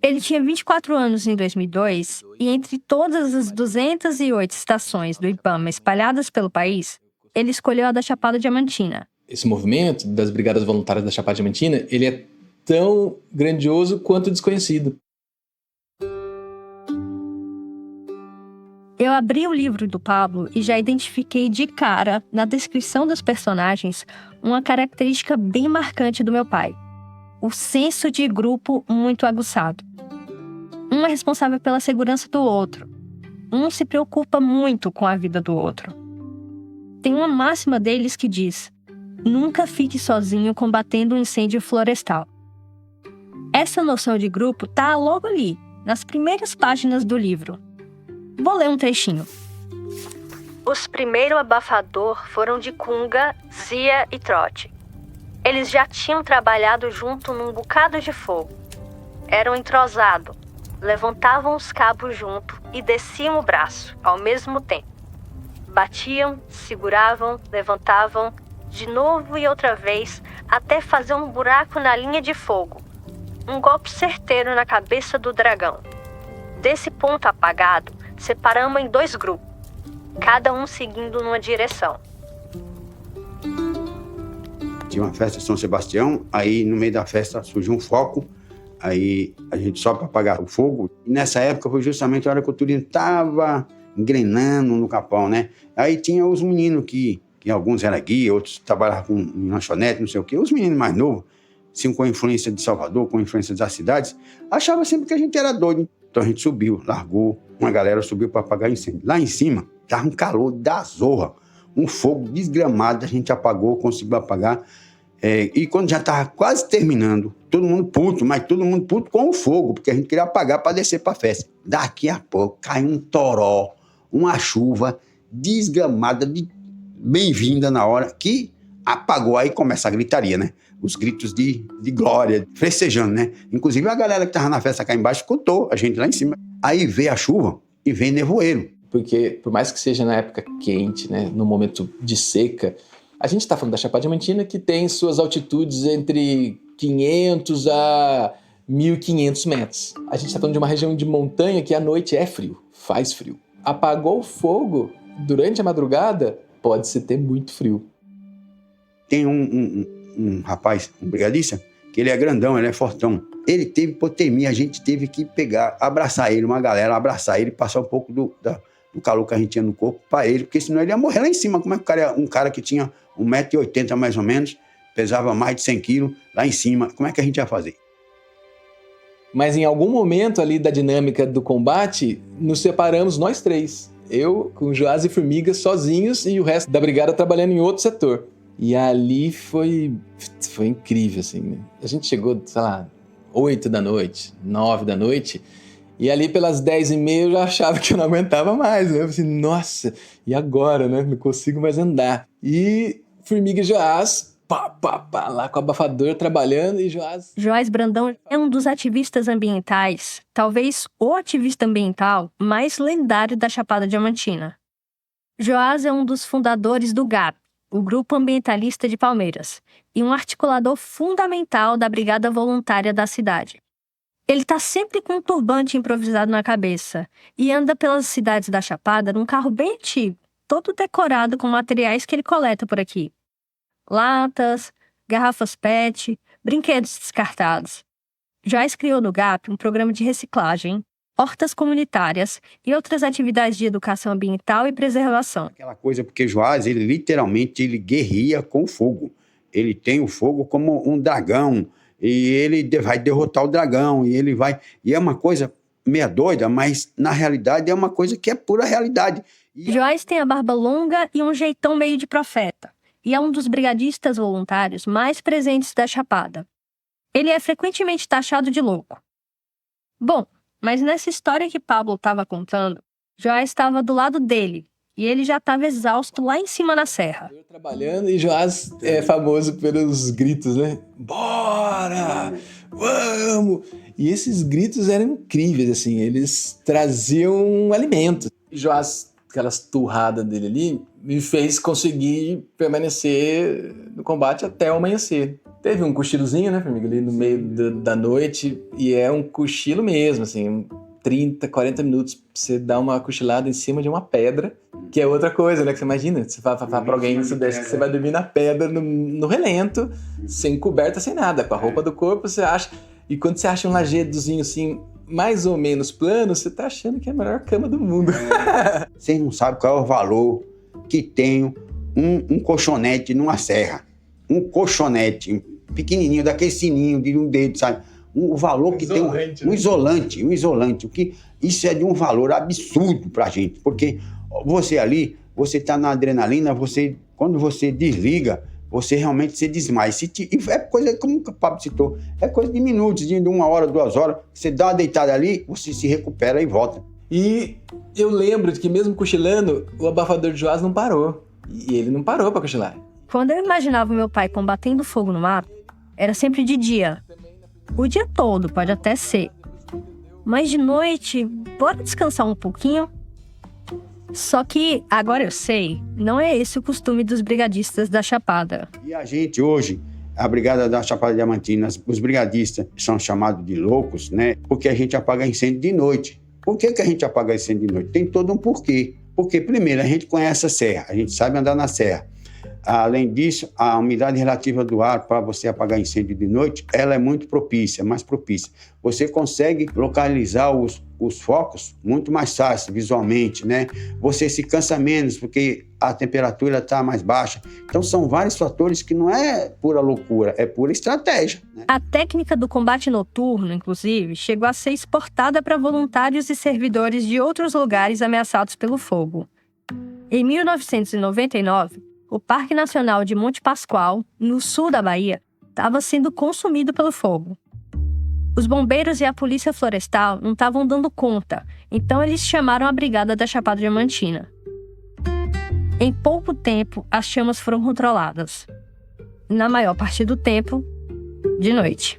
Ele tinha 24 anos em 2002 e entre todas as 208 estações do IBAMA espalhadas pelo país, ele escolheu a da Chapada Diamantina. Esse movimento das Brigadas Voluntárias da Chapada Diamantina, ele é tão grandioso quanto desconhecido. Eu abri o livro do Pablo e já identifiquei de cara, na descrição dos personagens, uma característica bem marcante do meu pai. O senso de grupo muito aguçado. Um é responsável pela segurança do outro. Um se preocupa muito com a vida do outro. Tem uma máxima deles que diz: nunca fique sozinho combatendo um incêndio florestal. Essa noção de grupo tá logo ali, nas primeiras páginas do livro. Vou ler um trechinho. Os primeiros abafador foram de Cunga, Zia e Trote. Eles já tinham trabalhado junto num bocado de fogo. Eram entrosados, levantavam os cabos junto e desciam o braço, ao mesmo tempo. Batiam, seguravam, levantavam, de novo e outra vez, até fazer um buraco na linha de fogo. Um golpe certeiro na cabeça do dragão. Desse ponto apagado, separamos em 2 grupos, cada um seguindo numa direção. Tinha uma festa de São Sebastião, aí no meio da festa surgiu um foco, aí a gente sobe para apagar o fogo. E nessa época foi justamente a hora que o turismo estava engrenando no Capão, né? Aí tinha os meninos que alguns eram guia, outros trabalhavam com lanchonete, não sei o quê. Os meninos mais novos, assim, com a influência de Salvador, com a influência das cidades, achavam sempre que a gente era doido. Então a gente subiu, largou, uma galera subiu para apagar incêndio. Lá em cima, estava um calor da zorra, um fogo desgramado, a gente apagou, conseguiu apagar. E quando já estava quase terminando, todo mundo puto, mas todo mundo puto com o fogo, porque a gente queria apagar para descer para a festa. Daqui a pouco caiu um toró, uma chuva desgramada, bem-vinda na hora, que apagou. Aí começa a gritaria, né? Os gritos de glória, festejando, né? Inclusive a galera que estava na festa cá embaixo escutou a gente lá em cima. Aí veio a chuva e veio nevoeiro. Porque por mais que seja na época quente, né, no momento de seca, A gente está falando da Chapada Diamantina, que tem suas altitudes entre 500 a 1.500 metros. A gente está falando de uma região de montanha que à noite é frio, faz frio. Apagou o fogo durante a madrugada, pode-se ter muito frio. Tem um rapaz, um brigadista, que ele é grandão, ele é fortão. Ele teve hipotermia, a gente teve que pegar, abraçar ele, uma galera, abraçar ele, passar um pouco do calor que a gente tinha no corpo para ele, porque senão ele ia morrer lá em cima. Como é que um cara que tinha 1,80 m mais ou menos, pesava mais de 100 quilos, lá em cima, como é que a gente ia fazer? Mas em algum momento ali da dinâmica do combate, nos separamos nós três. Eu com Joás e Formiga sozinhos e o resto da brigada trabalhando em outro setor. E ali foi incrível, assim, né? A gente chegou, sei lá, 8 da noite, 9 da noite, e ali pelas 10h30 eu já achava que eu não aguentava mais, né? Eu falei assim, nossa, e agora, né? Não consigo mais andar. E Formiga e Joás, lá com o abafador trabalhando e Joás... Joás Brandão é um dos ativistas ambientais, talvez o ativista ambiental mais lendário da Chapada Diamantina. Joás é um dos fundadores do GAP, o Grupo Ambientalista de Palmeiras, e um articulador fundamental da Brigada Voluntária da cidade. Ele está sempre com um turbante improvisado na cabeça e anda pelas cidades da Chapada num carro bem antigo, todo decorado com materiais que ele coleta por aqui. Latas, garrafas PET, brinquedos descartados. Joás criou no GAP um programa de reciclagem, hortas comunitárias e outras atividades de educação ambiental e preservação. Aquela coisa, porque Joás, ele literalmente guerria com o fogo. Ele tem o fogo como um dragão, e ele vai derrotar o dragão, e ele vai... E é uma coisa meia doida, mas na realidade é uma coisa que é pura realidade. Joás tem a barba longa e um jeitão meio de profeta, e é um dos brigadistas voluntários mais presentes da Chapada. Ele é frequentemente taxado de louco. Bom, mas nessa história que Pablo estava contando, Joás estava do lado dele, e ele já estava exausto lá em cima na serra. Eu trabalhando e Joás é famoso pelos gritos, né? Bora! Vamos! E esses gritos eram incríveis, assim, eles traziam alimento. Joás, aquelas turradas dele ali, me fez conseguir permanecer no combate até o amanhecer. Teve um cochilozinho, né, Formiga, ali no meio da noite, e é um cochilo mesmo, assim, 30, 40 minutos pra você dar uma cochilada em cima de uma pedra, que é outra coisa, né, que você imagina, você fala pra alguém que você vai dormir na pedra, no relento, sem coberta, sem nada, com a roupa do corpo, você acha, e quando você acha um lajedozinho assim, mais ou menos plano, você tá achando que é a melhor cama do mundo. Vocês não sabem qual é o valor que tem um colchonete numa serra, um colchonete pequenininho, daquele sininho de um dedo, sabe? O valor que tem um isolante, o que isso é de um valor absurdo pra gente, porque você ali, você tá na adrenalina, quando você desliga, você realmente se desmaia. É coisa, como o Pablo citou, é coisa de minutos, de 1 hora, 2 horas, você dá uma deitada ali, você se recupera e volta. E eu lembro de que mesmo cochilando, o abafador de Joás não parou, e ele não parou pra cochilar. Quando eu imaginava meu pai combatendo fogo no mato, era sempre de dia. O dia todo, pode até ser. Mas de noite, bora descansar um pouquinho? Só que, agora eu sei, não é esse o costume dos brigadistas da Chapada. E a gente hoje, a Brigada da Chapada Diamantina, os brigadistas são chamados de loucos, né? Porque a gente apaga incêndio de noite. Por que a gente apaga incêndio de noite? Tem todo um porquê. Porque, primeiro, a gente conhece a serra, a gente sabe andar na serra. Além disso, a umidade relativa do ar para você apagar incêndio de noite, ela é muito propícia, mais propícia. Você consegue localizar os focos muito mais fácil visualmente, né? Você se cansa menos porque a temperatura está mais baixa. Então são vários fatores que não é pura loucura, é pura estratégia, né? A técnica do combate noturno, inclusive, chegou a ser exportada para voluntários e servidores de outros lugares ameaçados pelo fogo. Em 1999, o Parque Nacional de Monte Pascoal, no sul da Bahia, estava sendo consumido pelo fogo. Os bombeiros e a polícia florestal não estavam dando conta, então eles chamaram a Brigada da Chapada Diamantina. Em pouco tempo, as chamas foram controladas. Na maior parte do tempo, de noite.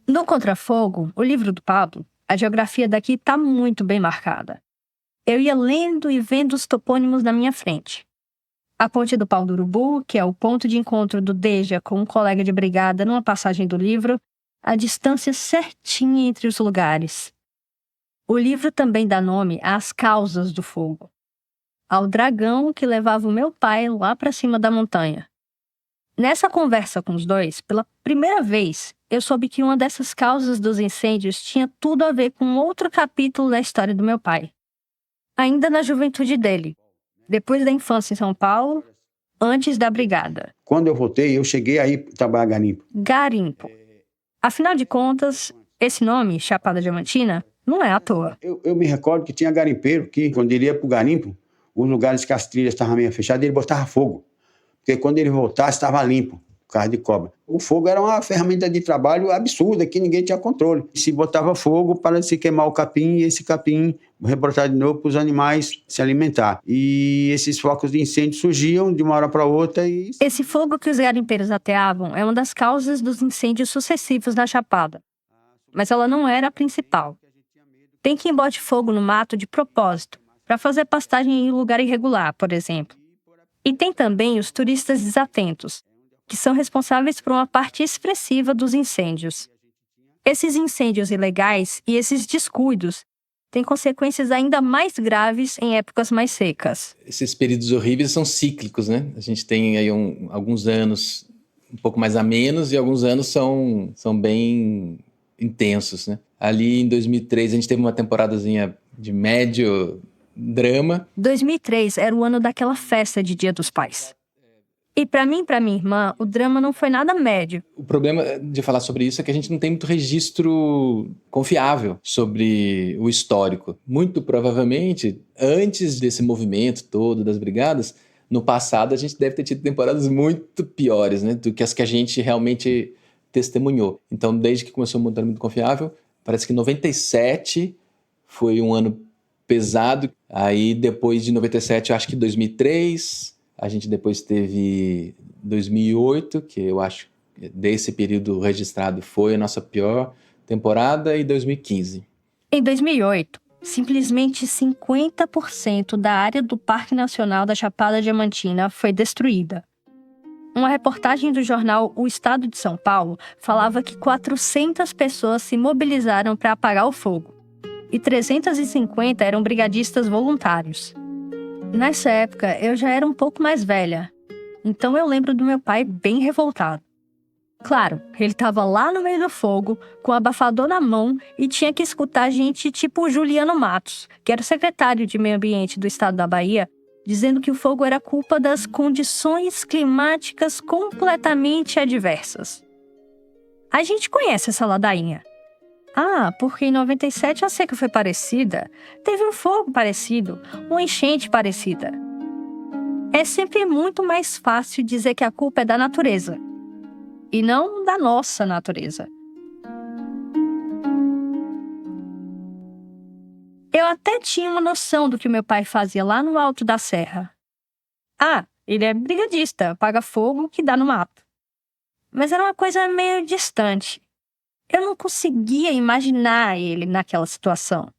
No Contrafogo, o livro do Pablo, a geografia daqui está muito bem marcada. Eu ia lendo e vendo os topônimos na minha frente. A Ponte do Pau do Urubu, que é o ponto de encontro do Deja com um colega de brigada numa passagem do livro, a distância certinha entre os lugares. O livro também dá nome às causas do fogo. Ao dragão que levava o meu pai lá para cima da montanha. Nessa conversa com os dois, pela primeira vez, eu soube que uma dessas causas dos incêndios tinha tudo a ver com outro capítulo da história do meu pai. Ainda na juventude dele, depois da infância em São Paulo, antes da brigada. Quando eu voltei, eu cheguei aí trabalhar garimpo. Garimpo. Afinal de contas, esse nome, Chapada Diamantina, não é à toa. Eu me recordo que tinha garimpeiro que, quando ele ia pro garimpo, os lugares que as trilhas estavam meio fechadas, ele botava fogo. Porque quando ele voltasse, estava limpo, por causa de cobra. O fogo era uma ferramenta de trabalho absurda, que ninguém tinha controle. Se botava fogo para se queimar o capim, e esse capim rebrotar de novo para os animais se alimentar. E esses focos de incêndio surgiam de uma hora para outra. Esse fogo que os garimpeiros ateavam é uma das causas dos incêndios sucessivos na Chapada. Mas ela não era a principal. Tem quem bote fogo no mato de propósito, para fazer pastagem em lugar irregular, por exemplo. E tem também os turistas desatentos, que são responsáveis por uma parte expressiva dos incêndios. Esses incêndios ilegais e esses descuidos têm consequências ainda mais graves em épocas mais secas. Esses períodos horríveis são cíclicos, né? A gente tem aí alguns anos um pouco mais amenos e alguns anos são bem intensos, né? Ali em 2003 a gente teve uma temporadazinha de médio drama. 2003 era o ano daquela festa de Dia dos Pais. E para mim e para minha irmã, o drama não foi nada médio. O problema de falar sobre isso é que a gente não tem muito registro confiável sobre o histórico. Muito provavelmente, antes desse movimento todo das brigadas, no passado a gente deve ter tido temporadas muito piores, né, do que as que a gente realmente testemunhou. Então, desde que começou o monitoramento confiável, parece que 97 foi um ano pesado. Aí depois de 97, eu acho que 2003, a gente depois teve 2008, que eu acho que desse período registrado foi a nossa pior temporada, e 2015. Em 2008, simplesmente 50% da área do Parque Nacional da Chapada Diamantina foi destruída. Uma reportagem do jornal O Estado de São Paulo falava que 400 pessoas se mobilizaram para apagar o fogo. E 350 eram brigadistas voluntários. Nessa época, eu já era um pouco mais velha, então eu lembro do meu pai bem revoltado. Claro, ele estava lá no meio do fogo, com o abafador na mão, e tinha que escutar gente tipo o Juliano Matos, que era o secretário de Meio Ambiente do estado da Bahia, dizendo que o fogo era culpa das condições climáticas completamente adversas. A gente conhece essa ladainha. Ah, porque em 97 a seca foi parecida, teve um fogo parecido, uma enchente parecida. É sempre muito mais fácil dizer que a culpa é da natureza, e não da nossa natureza. Eu até tinha uma noção do que meu pai fazia lá no alto da serra. Ah, ele é brigadista, apaga fogo que dá no mato. Mas era uma coisa meio distante. Eu não conseguia imaginar ele naquela situação.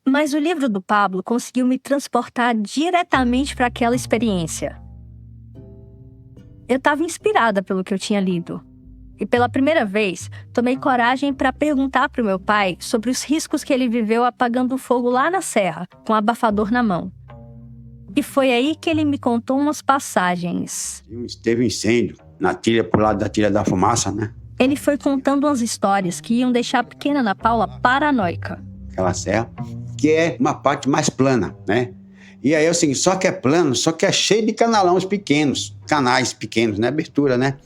Mas o livro do Pablo conseguiu me transportar diretamente para aquela experiência. Eu estava inspirada pelo que eu tinha lido. E pela primeira vez, tomei coragem para perguntar para o meu pai sobre os riscos que ele viveu apagando fogo lá na serra, com o abafador na mão. E foi aí que ele me contou umas passagens. Teve um incêndio na trilha, pro lado da trilha da fumaça, né? Ele foi contando umas histórias que iam deixar a pequena Ana Paula paranoica. Aquela serra, que é uma parte mais plana, né? E aí é o seguinte, só que é plano, só que é cheio de canais pequenos, né? Abertura, né?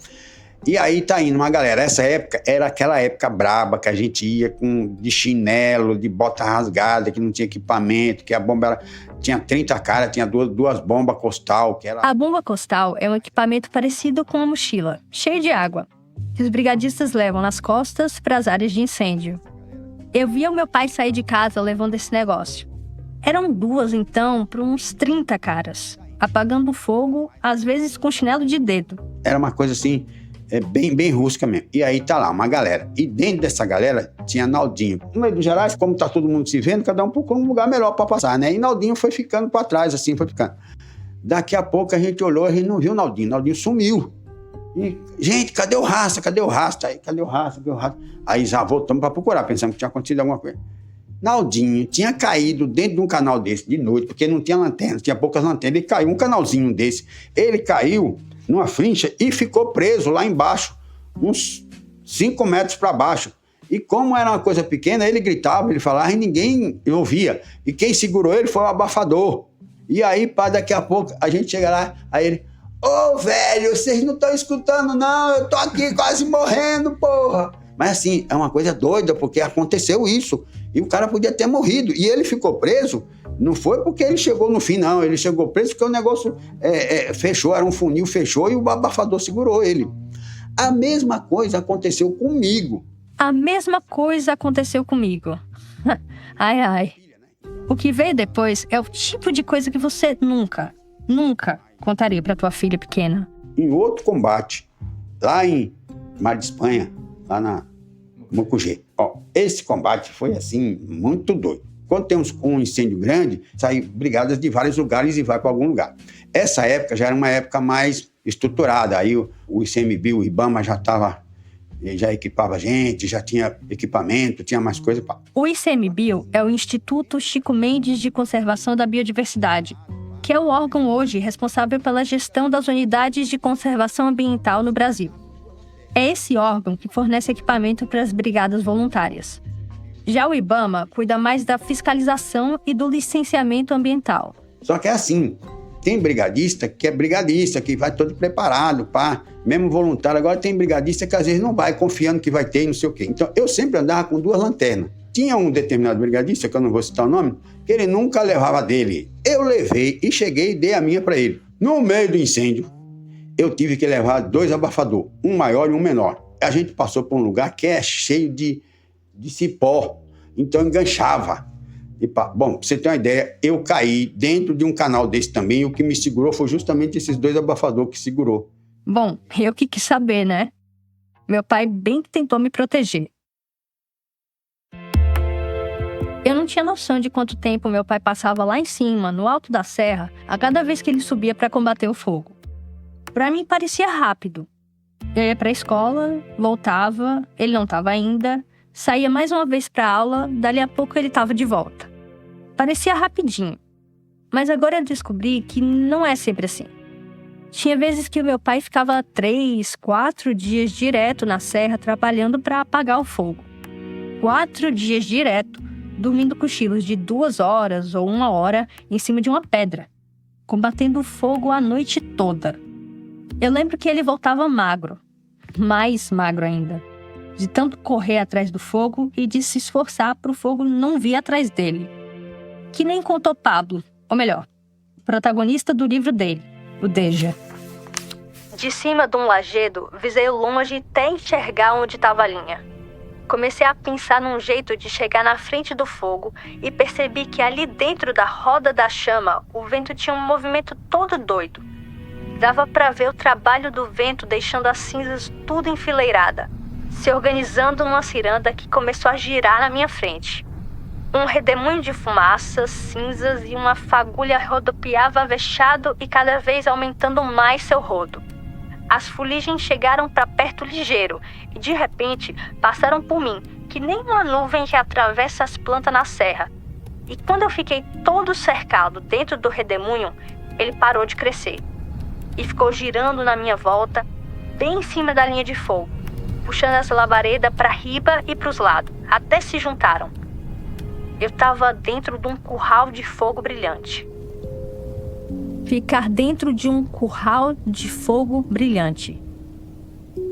E aí tá indo uma galera. Essa época era aquela época braba, que a gente ia de chinelo, de bota rasgada, que não tinha equipamento, que a bomba tinha 30 caras, tinha duas bombas costal. A bomba costal é um equipamento parecido com uma mochila, cheio de água, que os brigadistas levam nas costas para as áreas de incêndio. Eu via o meu pai sair de casa levando esse negócio. Eram duas, então, para uns 30 caras, apagando o fogo, às vezes com chinelo de dedo. Era uma coisa assim, bem rústica mesmo. E aí tá lá uma galera. E dentro dessa galera tinha Naldinho. No meio dos gerais, como tá todo mundo se vendo, cada um procura um lugar melhor para passar, né? E Naldinho foi ficando para trás, assim, foi ficando. Daqui a pouco a gente olhou, a gente não viu o Naldinho. Naldinho sumiu. E, gente, cadê o Rasta? Cadê o Rasta? Aí, cadê o Rasta? Cadê o Rasta? Aí já voltamos para procurar, pensando que tinha acontecido alguma coisa. Naldinho tinha caído dentro de um canal desse de noite, porque não tinha lanterna, tinha poucas lanternas. Ele caiu, um canalzinho desse. Ele caiu numa frincha e ficou preso lá embaixo, uns 5 metros para baixo. E como era uma coisa pequena, ele gritava, ele falava e ninguém ouvia. E quem segurou ele foi o abafador. E aí, pá, daqui a pouco, a gente chega lá, aí ele... Ô, velho, vocês não estão escutando, não. Eu tô aqui quase morrendo, porra. Mas assim, é uma coisa doida, porque aconteceu isso. E o cara podia ter morrido. E ele ficou preso, não foi porque ele chegou no fim, não. Ele chegou preso porque o negócio fechou, era um funil, fechou e o abafador segurou ele. A mesma coisa aconteceu comigo. A mesma coisa aconteceu comigo. Ai, ai. O que veio depois é o tipo de coisa que você nunca contaria pra tua filha pequena. Em outro combate, lá em Mar de Espanha, lá na Mucugê. Esse combate foi assim, muito doido. Quando tem um incêndio grande, saem brigadas de vários lugares e vai para algum lugar. Essa época já era uma época mais estruturada. Aí o ICMBio, o IBAMA já equipava gente, já tinha equipamento, tinha mais coisa. O ICMBio é o Instituto Chico Mendes de Conservação da Biodiversidade, que é o órgão hoje responsável pela gestão das unidades de conservação ambiental no Brasil. É esse órgão que fornece equipamento para as brigadas voluntárias. Já o IBAMA cuida mais da fiscalização e do licenciamento ambiental. Só que é assim, tem brigadista que é brigadista, que vai todo preparado, mesmo voluntário. Agora tem brigadista que às vezes não vai, confiando que vai ter e não sei o quê. Então eu sempre andava com 2 lanternas. Tinha um determinado brigadista, que eu não vou citar o nome, que ele nunca levava dele. Eu levei e cheguei e dei a minha para ele. No meio do incêndio, eu tive que levar 2 abafadores, um maior e um menor. A gente passou por um lugar que é cheio de cipó, então enganchava. E bom, pra você ter uma ideia, eu caí dentro de um canal desse também e o que me segurou foi justamente esses 2 abafadores que segurou. Bom, eu que quis saber, né? Meu pai bem que tentou me proteger. Eu não tinha noção de quanto tempo meu pai passava lá em cima, no alto da serra, a cada vez que ele subia para combater o fogo. Para mim parecia rápido. Eu ia para a escola, voltava, ele não estava ainda, saía mais uma vez para aula, dali a pouco ele estava de volta. Parecia rapidinho. Mas agora eu descobri que não é sempre assim. Tinha vezes que o meu pai ficava 3, 4 dias direto na serra trabalhando para apagar o fogo. 4 dias direto, dormindo cochilos de 2 horas ou 1 hora em cima de uma pedra, combatendo o fogo a noite toda. Eu lembro que ele voltava magro, mais magro ainda, de tanto correr atrás do fogo e de se esforçar para o fogo não vir atrás dele. Que nem contou Pablo, ou melhor, o protagonista do livro dele, o Deja. De cima de um lajedo, visei longe até enxergar onde estava a linha. Comecei a pensar num jeito de chegar na frente do fogo e percebi que ali dentro da roda da chama, o vento tinha um movimento todo doido. Dava para ver o trabalho do vento deixando as cinzas tudo enfileirada, se organizando numa ciranda que começou a girar na minha frente. Um redemoinho de fumaça, cinzas e uma fagulha rodopiava avexado e cada vez aumentando mais seu rodo. As fuligens chegaram para perto ligeiro e, de repente, passaram por mim, que nem uma nuvem que atravessa as plantas na serra. E quando eu fiquei todo cercado dentro do redemoinho, ele parou de crescer. E ficou girando na minha volta, bem em cima da linha de fogo, puxando essa labareda para riba e para os lados, até se juntaram. Eu estava dentro de um curral de fogo brilhante. Ficar dentro de um curral de fogo brilhante.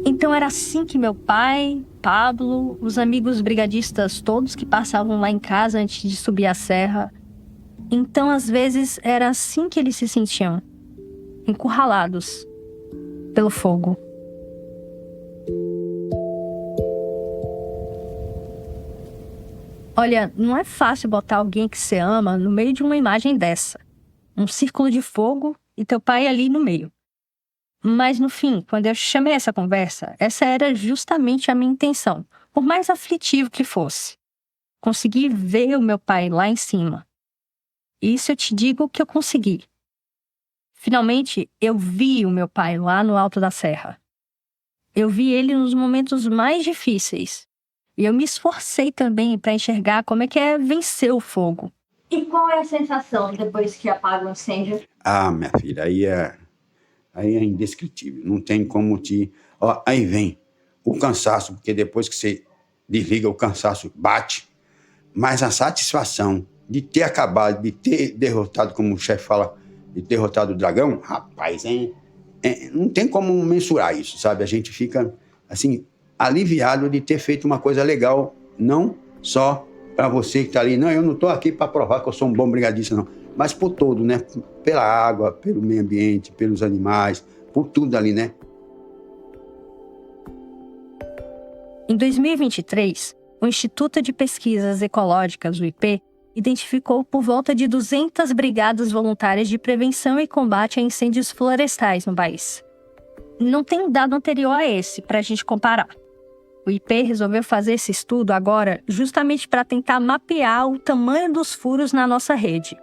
Então era assim que meu pai, Pablo, os amigos brigadistas todos que passavam lá em casa antes de subir a serra. Então, às vezes, era assim que eles se sentiam. Encurralados pelo fogo. Olha, não é fácil botar alguém que você ama no meio de uma imagem dessa. Um círculo de fogo e teu pai ali no meio. Mas no fim, quando eu chamei essa conversa, essa era justamente a minha intenção, por mais aflitivo que fosse. Consegui ver o meu pai lá em cima. E isso eu te digo que eu consegui. Finalmente, eu vi o meu pai lá no alto da serra. Eu vi ele nos momentos mais difíceis. E eu me esforcei também para enxergar como é que é vencer o fogo. E qual é a sensação depois que apaga o incêndio? Ah, minha filha, aí é indescritível. Não tem como te... Ó, aí vem o cansaço, porque depois que você desliga, o cansaço bate. Mas a satisfação de ter acabado, de ter derrotado, como o chefe fala, de ter derrotado o dragão, rapaz, não tem como mensurar isso, sabe? A gente fica, assim, aliviado de ter feito uma coisa legal, não só para você que está ali. Não, eu não estou aqui para provar que eu sou um bom brigadista, não. Mas por todo, né? Pela água, pelo meio ambiente, pelos animais, por tudo ali, né? Em 2023, o Instituto de Pesquisas Ecológicas, o IP, identificou por volta de 200 brigadas voluntárias de prevenção e combate a incêndios florestais no país. Não tem um dado anterior a esse para a gente comparar. O IP resolveu fazer esse estudo agora justamente para tentar mapear o tamanho dos furos na nossa rede.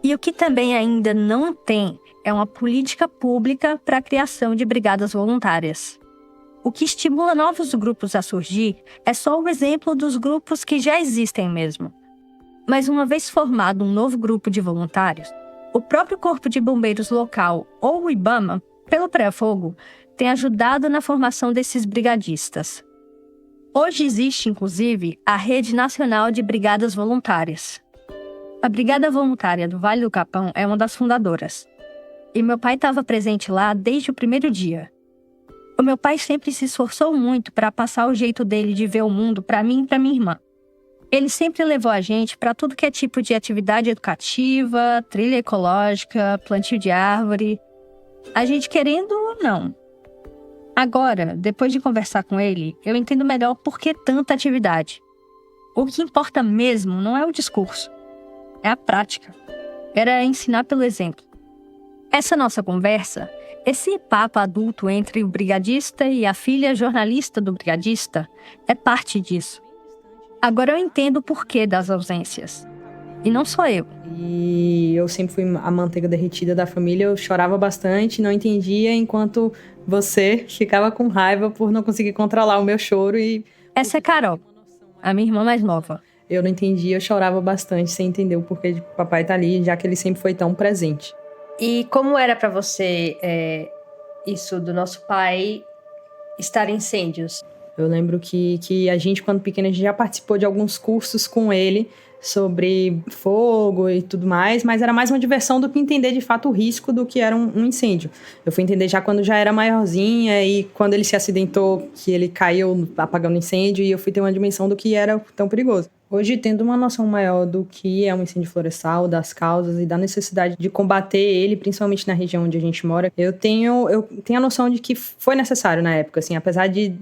E o que também ainda não tem é uma política pública para a criação de brigadas voluntárias. O que estimula novos grupos a surgir é só o exemplo dos grupos que já existem mesmo. Mas uma vez formado um novo grupo de voluntários, o próprio Corpo de Bombeiros local ou o IBAMA, pelo pré-fogo, tem ajudado na formação desses brigadistas. Hoje existe, inclusive, a Rede Nacional de Brigadas Voluntárias. A Brigada Voluntária do Vale do Capão é uma das fundadoras. E meu pai estava presente lá desde o primeiro dia. O meu pai sempre se esforçou muito para passar o jeito dele de ver o mundo para mim e para minha irmã. Ele sempre levou a gente para tudo que é tipo de atividade educativa, trilha ecológica, plantio de árvore. A gente querendo ou não. Agora, depois de conversar com ele, eu entendo melhor por que tanta atividade. O que importa mesmo não é o discurso, é a prática. Era ensinar pelo exemplo. Essa nossa conversa, esse papo adulto entre o brigadista e a filha jornalista do brigadista, é parte disso. Agora eu entendo o porquê das ausências. E não só eu. E eu sempre fui a manteiga derretida da família, eu chorava bastante, não entendia, enquanto você ficava com raiva por não conseguir controlar o meu choro e... Essa é Carol, a minha irmã mais nova. Eu não entendia, eu chorava bastante sem entender o porquê de papai estar ali, já que ele sempre foi tão presente. E como era pra você isso do nosso pai estar em incêndios? Eu lembro que a gente, quando pequena, a gente já participou de alguns cursos com ele sobre fogo e tudo mais, mas era mais uma diversão do que entender de fato o risco do que era um incêndio. Eu fui entender já quando já era maiorzinha e quando ele se acidentou, que ele caiu apagando incêndio, e eu fui ter uma dimensão do que era tão perigoso. Hoje, tendo uma noção maior do que é um incêndio florestal, das causas e da necessidade de combater ele, principalmente na região onde a gente mora, eu tenho a noção de que foi necessário na época, assim, apesar de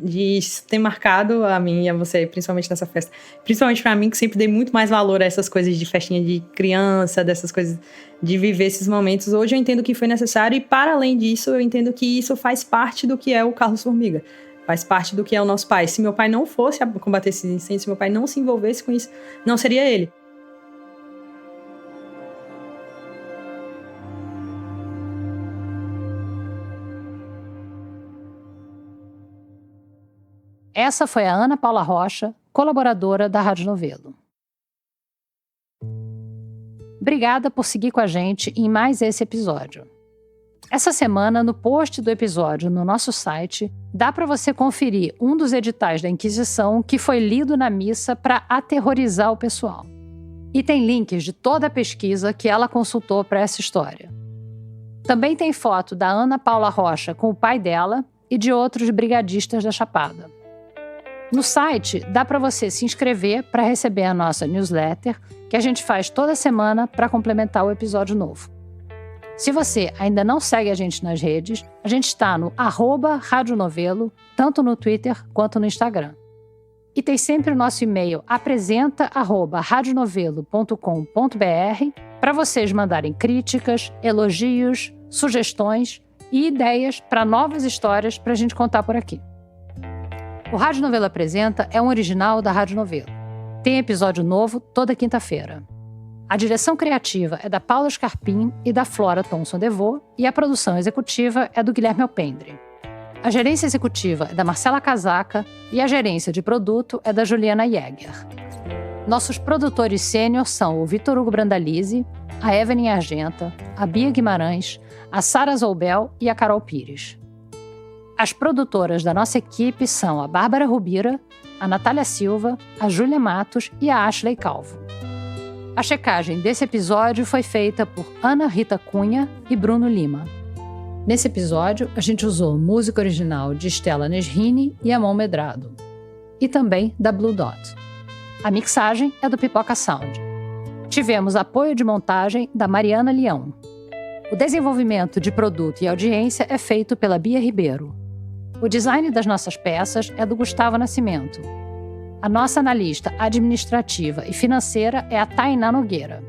ter marcado a mim e a você, principalmente nessa festa. Principalmente pra mim, que sempre dei muito mais valor a essas coisas de festinha de criança, dessas coisas de viver esses momentos. Hoje eu entendo que foi necessário e, para além disso, eu entendo que isso faz parte do que é o Carlos Formiga. Faz parte do que é o nosso pai. Se meu pai não fosse a combater esses incêndios, se meu pai não se envolvesse com isso, não seria ele. Essa foi a Ana Paula Rocha, colaboradora da Rádio Novelo. Obrigada por seguir com a gente em mais esse episódio. Essa semana, no post do episódio no nosso site, dá para você conferir um dos editais da Inquisição que foi lido na missa para aterrorizar o pessoal. E tem links de toda a pesquisa que ela consultou para essa história. Também tem foto da Ana Paula Rocha com o pai dela e de outros brigadistas da Chapada. No site, dá para você se inscrever para receber a nossa newsletter, que a gente faz toda semana para complementar o episódio novo. Se você ainda não segue a gente nas redes, a gente está no @radionovelo, tanto no Twitter quanto no Instagram. E tem sempre o nosso e-mail apresenta@radionovelo.com.br para vocês mandarem críticas, elogios, sugestões e ideias para novas histórias para a gente contar por aqui. O Rádio Novelo Apresenta é um original da Rádio Novelo. Tem episódio novo toda quinta-feira. A direção criativa é da Paula Scarpim e da Flora Thomson-Devô, e a produção executiva é do Guilherme Alpendre. A gerência executiva é da Marcela Casaca e a gerência de produto é da Juliana Jäger. Nossos produtores sênior são o Vitor Hugo Brandalize, a Evelyn Argenta, a Bia Guimarães, a Sara Zoubel e a Carol Pires. As produtoras da nossa equipe são a Bárbara Rubira, a Natália Silva, a Júlia Matos e a Ashley Calvo. A checagem desse episódio foi feita por Ana Rita Cunha e Bruno Lima. Nesse episódio, a gente usou música original de Stella Nesrini e Amon Medrado, e também da Blue Dot. A mixagem é do Pipoca Sound. Tivemos apoio de montagem da Mariana Leão. O desenvolvimento de produto e audiência é feito pela Bia Ribeiro. O design das nossas peças é do Gustavo Nascimento. A nossa analista administrativa e financeira é a Tainá Nogueira.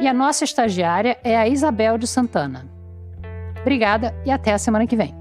E a nossa estagiária é a Isabel de Santana. Obrigada e até a semana que vem.